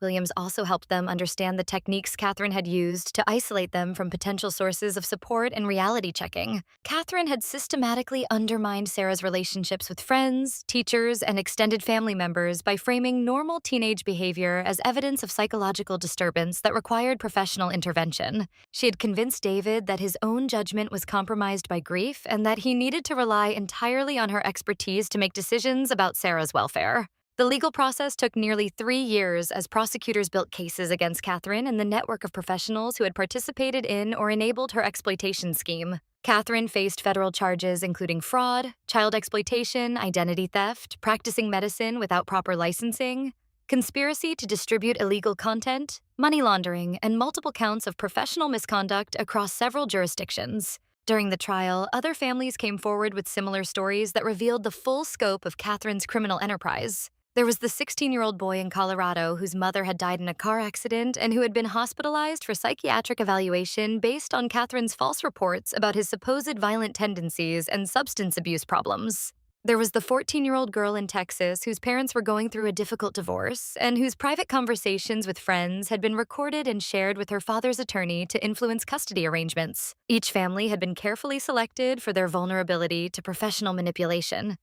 Williams also helped them understand the techniques Catherine had used to isolate them from potential sources of support and reality checking. Catherine had systematically undermined Sarah's relationships with friends, teachers, and extended family members by framing normal teenage behavior as evidence of psychological disturbance that required professional intervention. She had convinced David that his own judgment was compromised by grief and that he needed to rely entirely on her expertise to make decisions about Sarah's welfare. The legal process took nearly 3 years as prosecutors built cases against Catherine and the network of professionals who had participated in or enabled her exploitation scheme. Catherine faced federal charges including fraud, child exploitation, identity theft, practicing medicine without proper licensing, conspiracy to distribute illegal content, money laundering, and multiple counts of professional misconduct across several jurisdictions. During the trial, other families came forward with similar stories that revealed the full scope of Catherine's criminal enterprise. There was the 16-year-old boy in Colorado whose mother had died in a car accident and who had been hospitalized for psychiatric evaluation based on Catherine's false reports about his supposed violent tendencies and substance abuse problems. There was the 14-year-old girl in Texas whose parents were going through a difficult divorce and whose private conversations with friends had been recorded and shared with her father's attorney to influence custody arrangements. Each family had been carefully selected for their vulnerability to professional manipulation.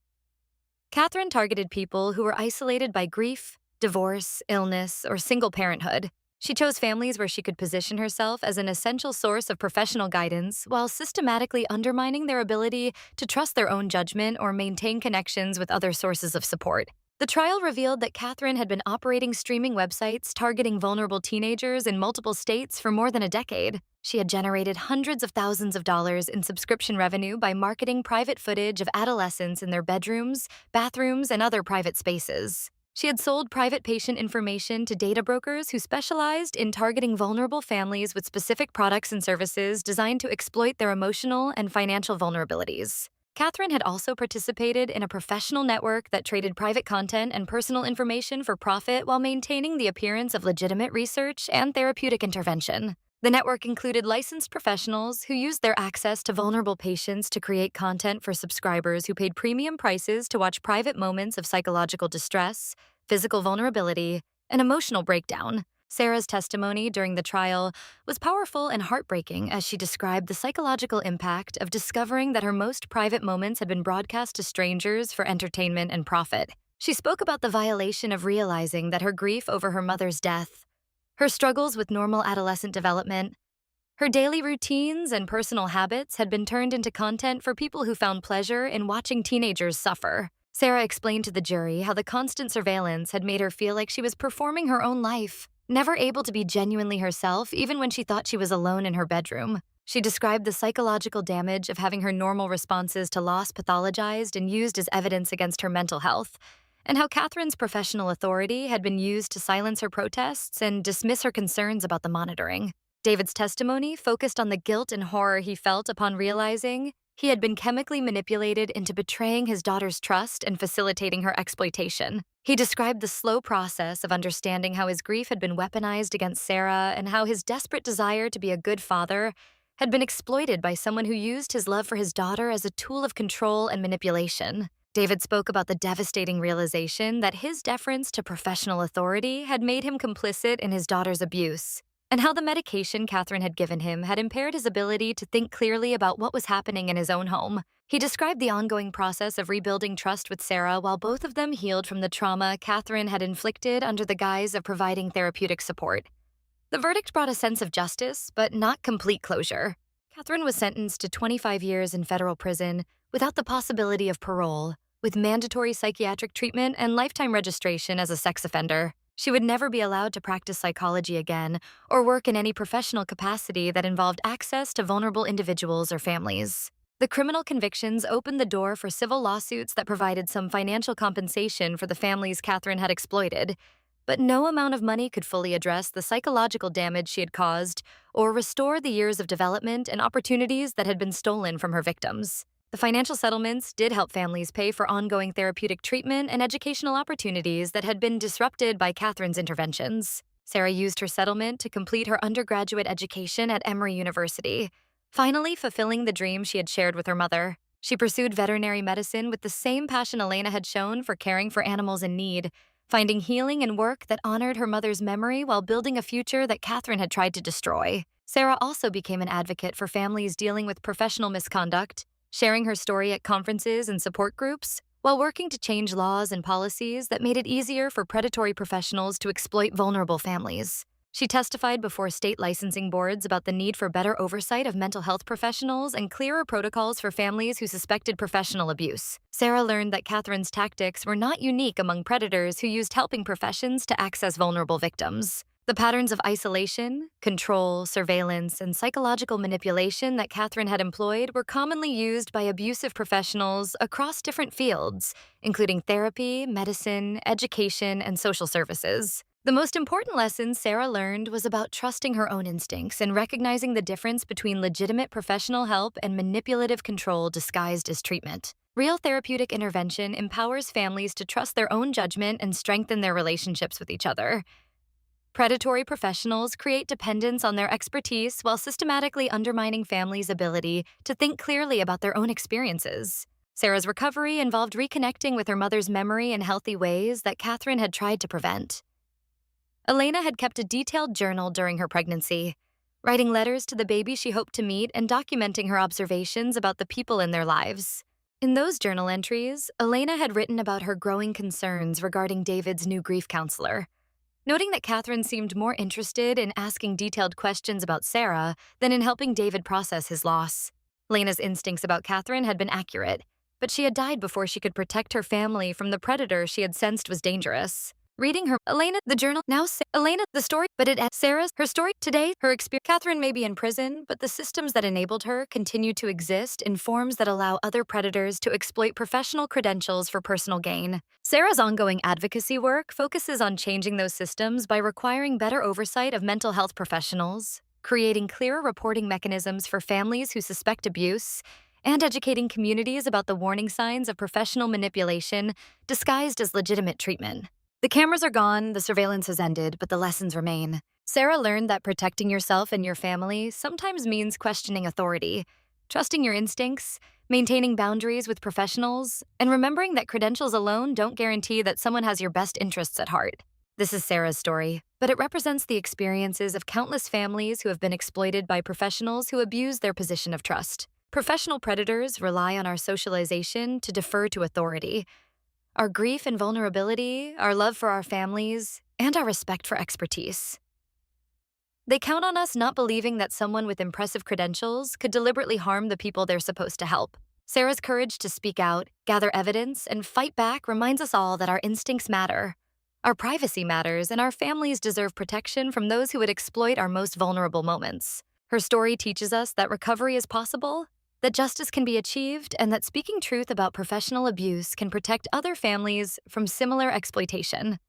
Catherine targeted people who were isolated by grief, divorce, illness, or single parenthood. She chose families where she could position herself as an essential source of professional guidance while systematically undermining their ability to trust their own judgment or maintain connections with other sources of support. The trial revealed that Catherine had been operating streaming websites targeting vulnerable teenagers in multiple states for more than a decade. She had generated hundreds of thousands of dollars in subscription revenue by marketing private footage of adolescents in their bedrooms, bathrooms, and other private spaces. She had sold private patient information to data brokers who specialized in targeting vulnerable families with specific products and services designed to exploit their emotional and financial vulnerabilities. Catherine had also participated in a professional network that traded private content and personal information for profit while maintaining the appearance of legitimate research and therapeutic intervention. The network included licensed professionals who used their access to vulnerable patients to create content for subscribers who paid premium prices to watch private moments of psychological distress, physical vulnerability, and emotional breakdown. Sarah's testimony during the trial was powerful and heartbreaking as she described the psychological impact of discovering that her most private moments had been broadcast to strangers for entertainment and profit. She spoke about the violation of realizing that her grief over her mother's death, her struggles with normal adolescent development, her daily routines and personal habits had been turned into content for people who found pleasure in watching teenagers suffer. Sarah explained to the jury how the constant surveillance had made her feel like she was performing her own life, never able to be genuinely herself even when she thought she was alone in her bedroom. She described the psychological damage of having her normal responses to loss pathologized and used as evidence against her mental health, and how Catherine's professional authority had been used to silence her protests and dismiss her concerns about the monitoring. David's testimony focused on the guilt and horror he felt upon realizing he had been chemically manipulated into betraying his daughter's trust and facilitating her exploitation. He described the slow process of understanding how his grief had been weaponized against Sarah and how his desperate desire to be a good father had been exploited by someone who used his love for his daughter as a tool of control and manipulation. David spoke about the devastating realization that his deference to professional authority had made him complicit in his daughter's abuse, and how the medication Catherine had given him had impaired his ability to think clearly about what was happening in his own home. He described the ongoing process of rebuilding trust with Sarah while both of them healed from the trauma Catherine had inflicted under the guise of providing therapeutic support. The verdict brought a sense of justice, but not complete closure. Catherine was sentenced to 25 years in federal prison without the possibility of parole, with mandatory psychiatric treatment and lifetime registration as a sex offender. She would never be allowed to practice psychology again or work in any professional capacity that involved access to vulnerable individuals or families. The criminal convictions opened the door for civil lawsuits that provided some financial compensation for the families Catherine had exploited, but no amount of money could fully address the psychological damage she had caused or restore the years of development and opportunities that had been stolen from her victims. The financial settlements did help families pay for ongoing therapeutic treatment and educational opportunities that had been disrupted by Catherine's interventions. Sarah used her settlement to complete her undergraduate education at Emory University, finally fulfilling the dream she had shared with her mother. She pursued veterinary medicine with the same passion Elena had shown for caring for animals in need, finding healing in work that honored her mother's memory while building a future that Catherine had tried to destroy. Sarah also became an advocate for families dealing with professional misconduct, sharing her story at conferences and support groups, while working to change laws and policies that made it easier for predatory professionals to exploit vulnerable families. She testified before state licensing boards about the need for better oversight of mental health professionals and clearer protocols for families who suspected professional abuse. Sarah learned that Catherine's tactics were not unique among predators who used helping professions to access vulnerable victims. The patterns of isolation, control, surveillance, and psychological manipulation that Catherine had employed were commonly used by abusive professionals across different fields, including therapy, medicine, education, and social services. The most important lesson Sarah learned was about trusting her own instincts and recognizing the difference between legitimate professional help and manipulative control disguised as treatment. Real therapeutic intervention empowers families to trust their own judgment and strengthen their relationships with each other. Predatory professionals create dependence on their expertise while systematically undermining families' ability to think clearly about their own experiences. Sarah's recovery involved reconnecting with her mother's memory in healthy ways that Catherine had tried to prevent. Elena had kept a detailed journal during her pregnancy, writing letters to the baby she hoped to meet and documenting her observations about the people in their lives. In those journal entries, Elena had written about her growing concerns regarding David's new grief counselor, noting that Catherine seemed more interested in asking detailed questions about Sarah than in helping David process his loss. Lena's instincts about Catherine had been accurate, but she had died before she could protect her family from the predator she had sensed was dangerous. Reading her Elena, the journal, now Elena, the story, but it Sarah's, her story, today, her experience. Catherine may be in prison, but the systems that enabled her continue to exist in forms that allow other predators to exploit professional credentials for personal gain. Sarah's ongoing advocacy work focuses on changing those systems by requiring better oversight of mental health professionals, creating clearer reporting mechanisms for families who suspect abuse, and educating communities about the warning signs of professional manipulation disguised as legitimate treatment. The cameras are gone, the surveillance has ended, but the lessons remain. Sarah learned that protecting yourself and your family sometimes means questioning authority, trusting your instincts, maintaining boundaries with professionals, and remembering that credentials alone don't guarantee that someone has your best interests at heart. This is Sarah's story, but it represents the experiences of countless families who have been exploited by professionals who abuse their position of trust. Professional predators rely on our socialization to defer to authority, our grief and vulnerability, our love for our families, and our respect for expertise. They count on us not believing that someone with impressive credentials could deliberately harm the people they're supposed to help. Sarah's courage to speak out, gather evidence, and fight back reminds us all that our instincts matter. Our privacy matters, and our families deserve protection from those who would exploit our most vulnerable moments. Her story teaches us that recovery is possible, that justice can be achieved, and that speaking truth about professional abuse can protect other families from similar exploitation.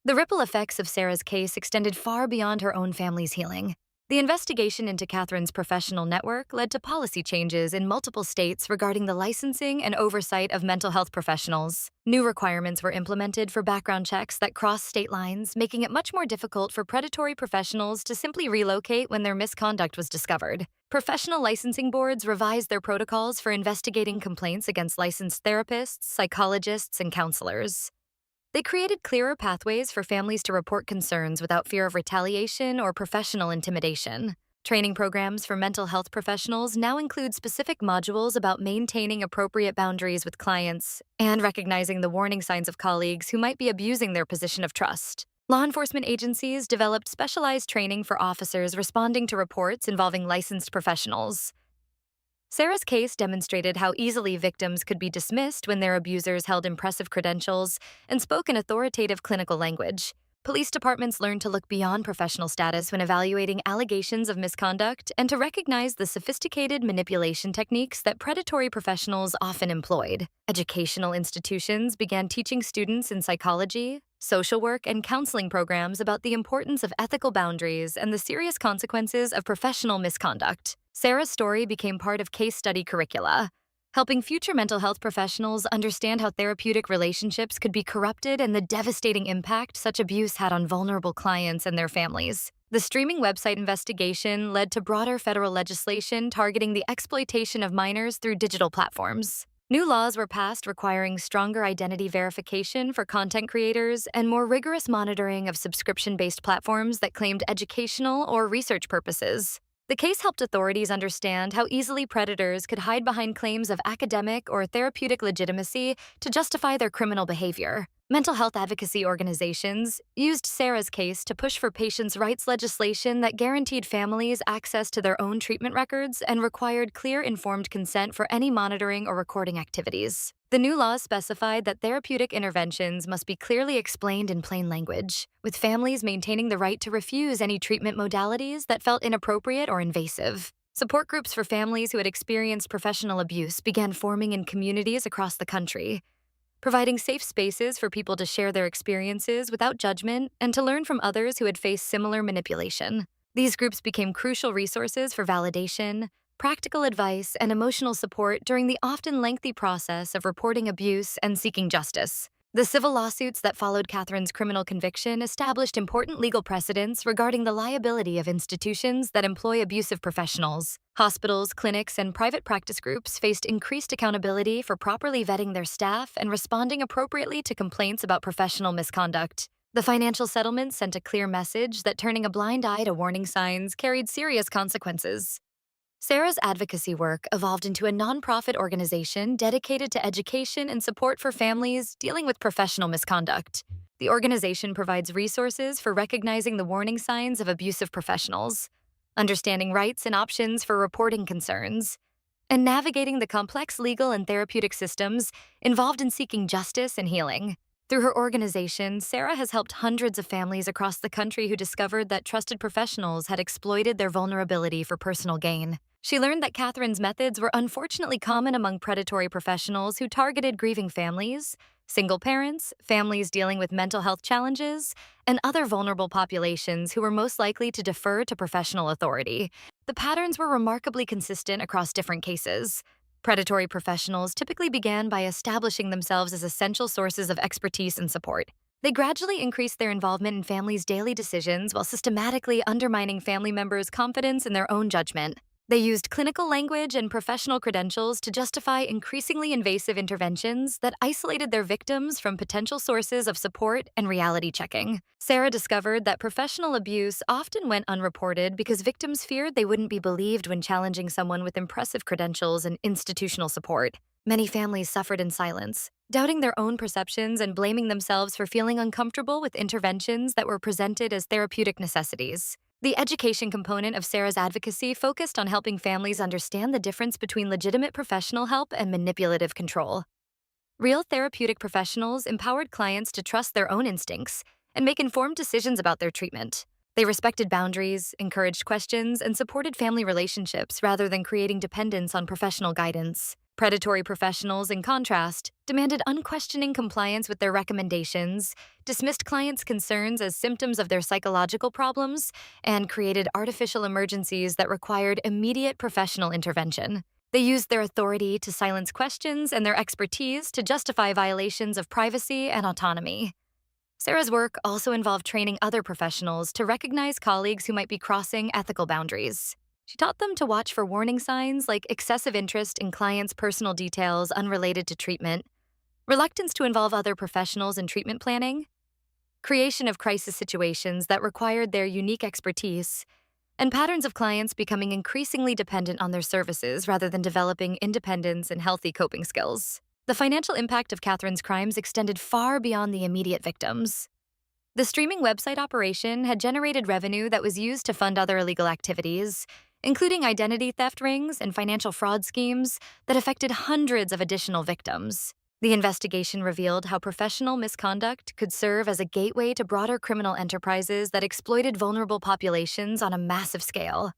The ripple effects of Sarah's case extended far beyond her own family's healing. The investigation into Catherine's professional network led to policy changes in multiple states regarding the licensing and oversight of mental health professionals. New requirements were implemented for background checks that cross state lines, making it much more difficult for predatory professionals to simply relocate when their misconduct was discovered. Professional licensing boards revised their protocols for investigating complaints against licensed therapists, psychologists, and counselors. They created clearer pathways for families to report concerns without fear of retaliation or professional intimidation. Training programs for mental health professionals now include specific modules about maintaining appropriate boundaries with clients and recognizing the warning signs of colleagues who might be abusing their position of trust. Law enforcement agencies developed specialized training for officers responding to reports involving licensed professionals. Sarah's case demonstrated how easily victims could be dismissed when their abusers held impressive credentials and spoke in authoritative clinical language. Police departments learned to look beyond professional status when evaluating allegations of misconduct and to recognize the sophisticated manipulation techniques that predatory professionals often employed. Educational institutions began teaching students in psychology, social work, and counseling programs about the importance of ethical boundaries and the serious consequences of professional misconduct. Sarah's story became part of case study curricula, helping future mental health professionals understand how therapeutic relationships could be corrupted and the devastating impact such abuse had on vulnerable clients and their families. The streaming website investigation led to broader federal legislation targeting the exploitation of minors through digital platforms. New laws were passed requiring stronger identity verification for content creators and more rigorous monitoring of subscription-based platforms that claimed educational or research purposes. The case helped authorities understand how easily predators could hide behind claims of academic or therapeutic legitimacy to justify their criminal behavior. Mental health advocacy organizations used Sarah's case to push for patients' rights legislation that guaranteed families access to their own treatment records and required clear, informed consent for any monitoring or recording activities. The new laws specified that therapeutic interventions must be clearly explained in plain language, with families maintaining the right to refuse any treatment modalities that felt inappropriate or invasive. Support groups for families who had experienced professional abuse began forming in communities across the country, providing safe spaces for people to share their experiences without judgment and to learn from others who had faced similar manipulation. These groups became crucial resources for validation, practical advice, and emotional support during the often lengthy process of reporting abuse and seeking justice. The civil lawsuits that followed Catherine's criminal conviction established important legal precedents regarding the liability of institutions that employ abusive professionals. Hospitals, clinics, and private practice groups faced increased accountability for properly vetting their staff and responding appropriately to complaints about professional misconduct. The financial settlement sent a clear message that turning a blind eye to warning signs carried serious consequences. Sarah's advocacy work evolved into a nonprofit organization dedicated to education and support for families dealing with professional misconduct. The organization provides resources for recognizing the warning signs of abusive professionals, understanding rights and options for reporting concerns, and navigating the complex legal and therapeutic systems involved in seeking justice and healing. Through her organization, Sarah has helped hundreds of families across the country who discovered that trusted professionals had exploited their vulnerability for personal gain. She learned that Catherine's methods were unfortunately common among predatory professionals who targeted grieving families, single parents, families dealing with mental health challenges, and other vulnerable populations who were most likely to defer to professional authority. The patterns were remarkably consistent across different cases. Predatory professionals typically began by establishing themselves as essential sources of expertise and support. They gradually increased their involvement in families' daily decisions while systematically undermining family members' confidence in their own judgment. They used clinical language and professional credentials to justify increasingly invasive interventions that isolated their victims from potential sources of support and reality checking. Sarah discovered that professional abuse often went unreported because victims feared they wouldn't be believed when challenging someone with impressive credentials and institutional support. Many families suffered in silence, doubting their own perceptions and blaming themselves for feeling uncomfortable with interventions that were presented as therapeutic necessities. The education component of Sarah's advocacy focused on helping families understand the difference between legitimate professional help and manipulative control. Real therapeutic professionals empowered clients to trust their own instincts and make informed decisions about their treatment. They respected boundaries, encouraged questions, and supported family relationships rather than creating dependence on professional guidance. Predatory professionals, in contrast, demanded unquestioning compliance with their recommendations, dismissed clients' concerns as symptoms of their psychological problems, and created artificial emergencies that required immediate professional intervention. They used their authority to silence questions and their expertise to justify violations of privacy and autonomy. Sarah's work also involved training other professionals to recognize colleagues who might be crossing ethical boundaries. She taught them to watch for warning signs like excessive interest in clients' personal details unrelated to treatment, reluctance to involve other professionals in treatment planning, creation of crisis situations that required their unique expertise, and patterns of clients becoming increasingly dependent on their services rather than developing independence and healthy coping skills. The financial impact of Catherine's crimes extended far beyond the immediate victims. The streaming website operation had generated revenue that was used to fund other illegal activities, including identity theft rings and financial fraud schemes that affected hundreds of additional victims. The investigation revealed how professional misconduct could serve as a gateway to broader criminal enterprises that exploited vulnerable populations on a massive scale.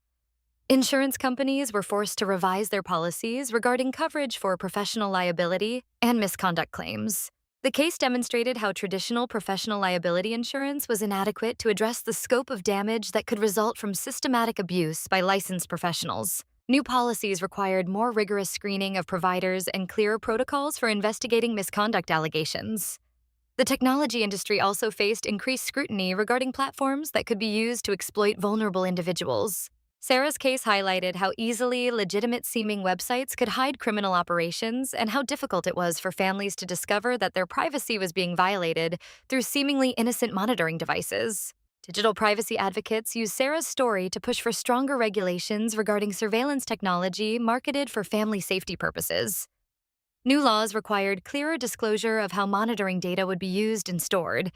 Insurance companies were forced to revise their policies regarding coverage for professional liability and misconduct claims. The case demonstrated how traditional professional liability insurance was inadequate to address the scope of damage that could result from systematic abuse by licensed professionals. New policies required more rigorous screening of providers and clearer protocols for investigating misconduct allegations. The technology industry also faced increased scrutiny regarding platforms that could be used to exploit vulnerable individuals. Sarah's case highlighted how easily legitimate-seeming websites could hide criminal operations and how difficult it was for families to discover that their privacy was being violated through seemingly innocent monitoring devices. Digital privacy advocates use Sarah's story to push for stronger regulations regarding surveillance technology marketed for family safety purposes. New laws required clearer disclosure of how monitoring data would be used and stored,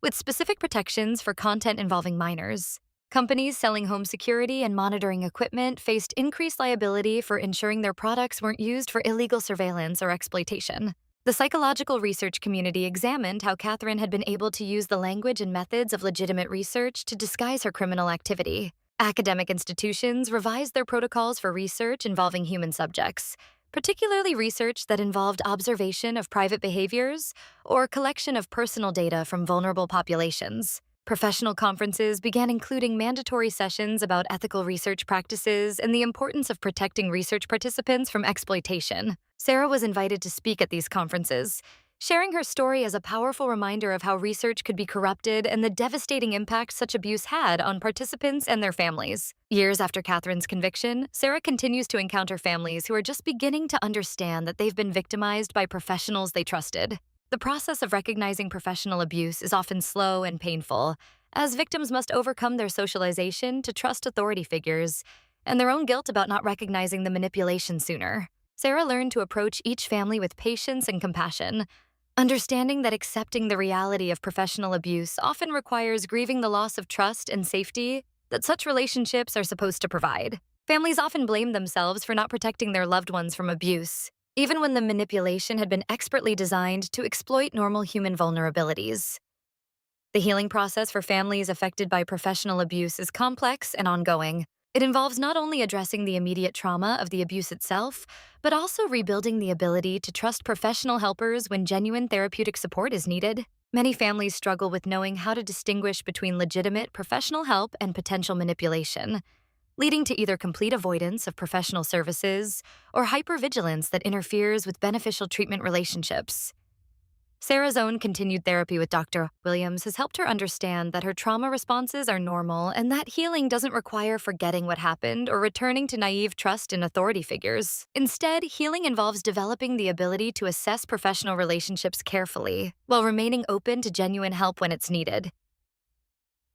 with specific protections for content involving minors. Companies selling home security and monitoring equipment faced increased liability for ensuring their products weren't used for illegal surveillance or exploitation. The psychological research community examined how Catherine had been able to use the language and methods of legitimate research to disguise her criminal activity. Academic institutions revised their protocols for research involving human subjects, particularly research that involved observation of private behaviors or collection of personal data from vulnerable populations. Professional conferences began including mandatory sessions about ethical research practices and the importance of protecting research participants from exploitation. Sarah was invited to speak at these conferences, sharing her story as a powerful reminder of how research could be corrupted and the devastating impact such abuse had on participants and their families. Years after Catherine's conviction, Sarah continues to encounter families who are just beginning to understand that they've been victimized by professionals they trusted. The process of recognizing professional abuse is often slow and painful, as victims must overcome their socialization to trust authority figures and their own guilt about not recognizing the manipulation sooner. Sarah learned to approach each family with patience and compassion, understanding that accepting the reality of professional abuse often requires grieving the loss of trust and safety that such relationships are supposed to provide. Families often blame themselves for not protecting their loved ones from abuse, even when the manipulation had been expertly designed to exploit normal human vulnerabilities. The healing process for families affected by professional abuse is complex and ongoing. It involves not only addressing the immediate trauma of the abuse itself, but also rebuilding the ability to trust professional helpers when genuine therapeutic support is needed. Many families struggle with knowing how to distinguish between legitimate professional help and potential manipulation, leading to either complete avoidance of professional services or hypervigilance that interferes with beneficial treatment relationships. Sarah's own continued therapy with Dr. Williams has helped her understand that her trauma responses are normal and that healing doesn't require forgetting what happened or returning to naive trust in authority figures. Instead, healing involves developing the ability to assess professional relationships carefully while remaining open to genuine help when it's needed.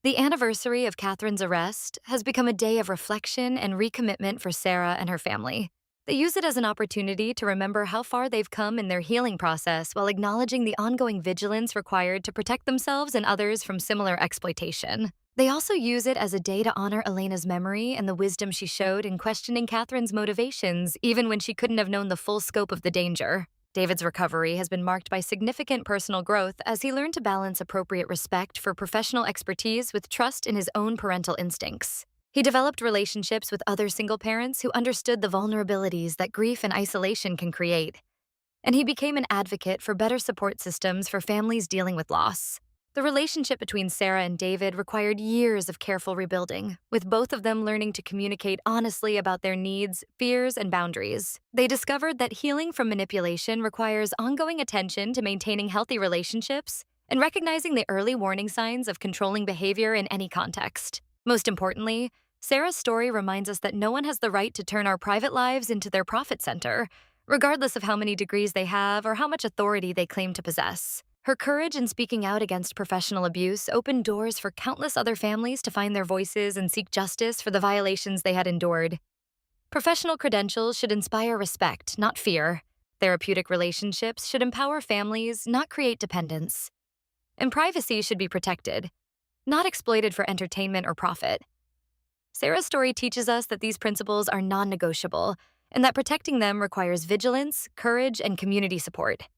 The anniversary of Catherine's arrest has become a day of reflection and recommitment for Sarah and her family. They use it as an opportunity to remember how far they've come in their healing process while acknowledging the ongoing vigilance required to protect themselves and others from similar exploitation. They also use it as a day to honor Elena's memory and the wisdom she showed in questioning Catherine's motivations even when she couldn't have known the full scope of the danger. David's recovery has been marked by significant personal growth as he learned to balance appropriate respect for professional expertise with trust in his own parental instincts. He developed relationships with other single parents who understood the vulnerabilities that grief and isolation can create, and he became an advocate for better support systems for families dealing with loss. The relationship between Sarah and David required years of careful rebuilding, with both of them learning to communicate honestly about their needs, fears, and boundaries. They discovered that healing from manipulation requires ongoing attention to maintaining healthy relationships and recognizing the early warning signs of controlling behavior in any context. Most importantly, Sarah's story reminds us that no one has the right to turn our private lives into their profit center, regardless of how many degrees they have or how much authority they claim to possess. Her courage in speaking out against professional abuse opened doors for countless other families to find their voices and seek justice for the violations they had endured. Professional credentials should inspire respect, not fear. Therapeutic relationships should empower families, not create dependence. And privacy should be protected, not exploited for entertainment or profit. Sarah's story teaches us that these principles are non-negotiable and that protecting them requires vigilance, courage, and community support.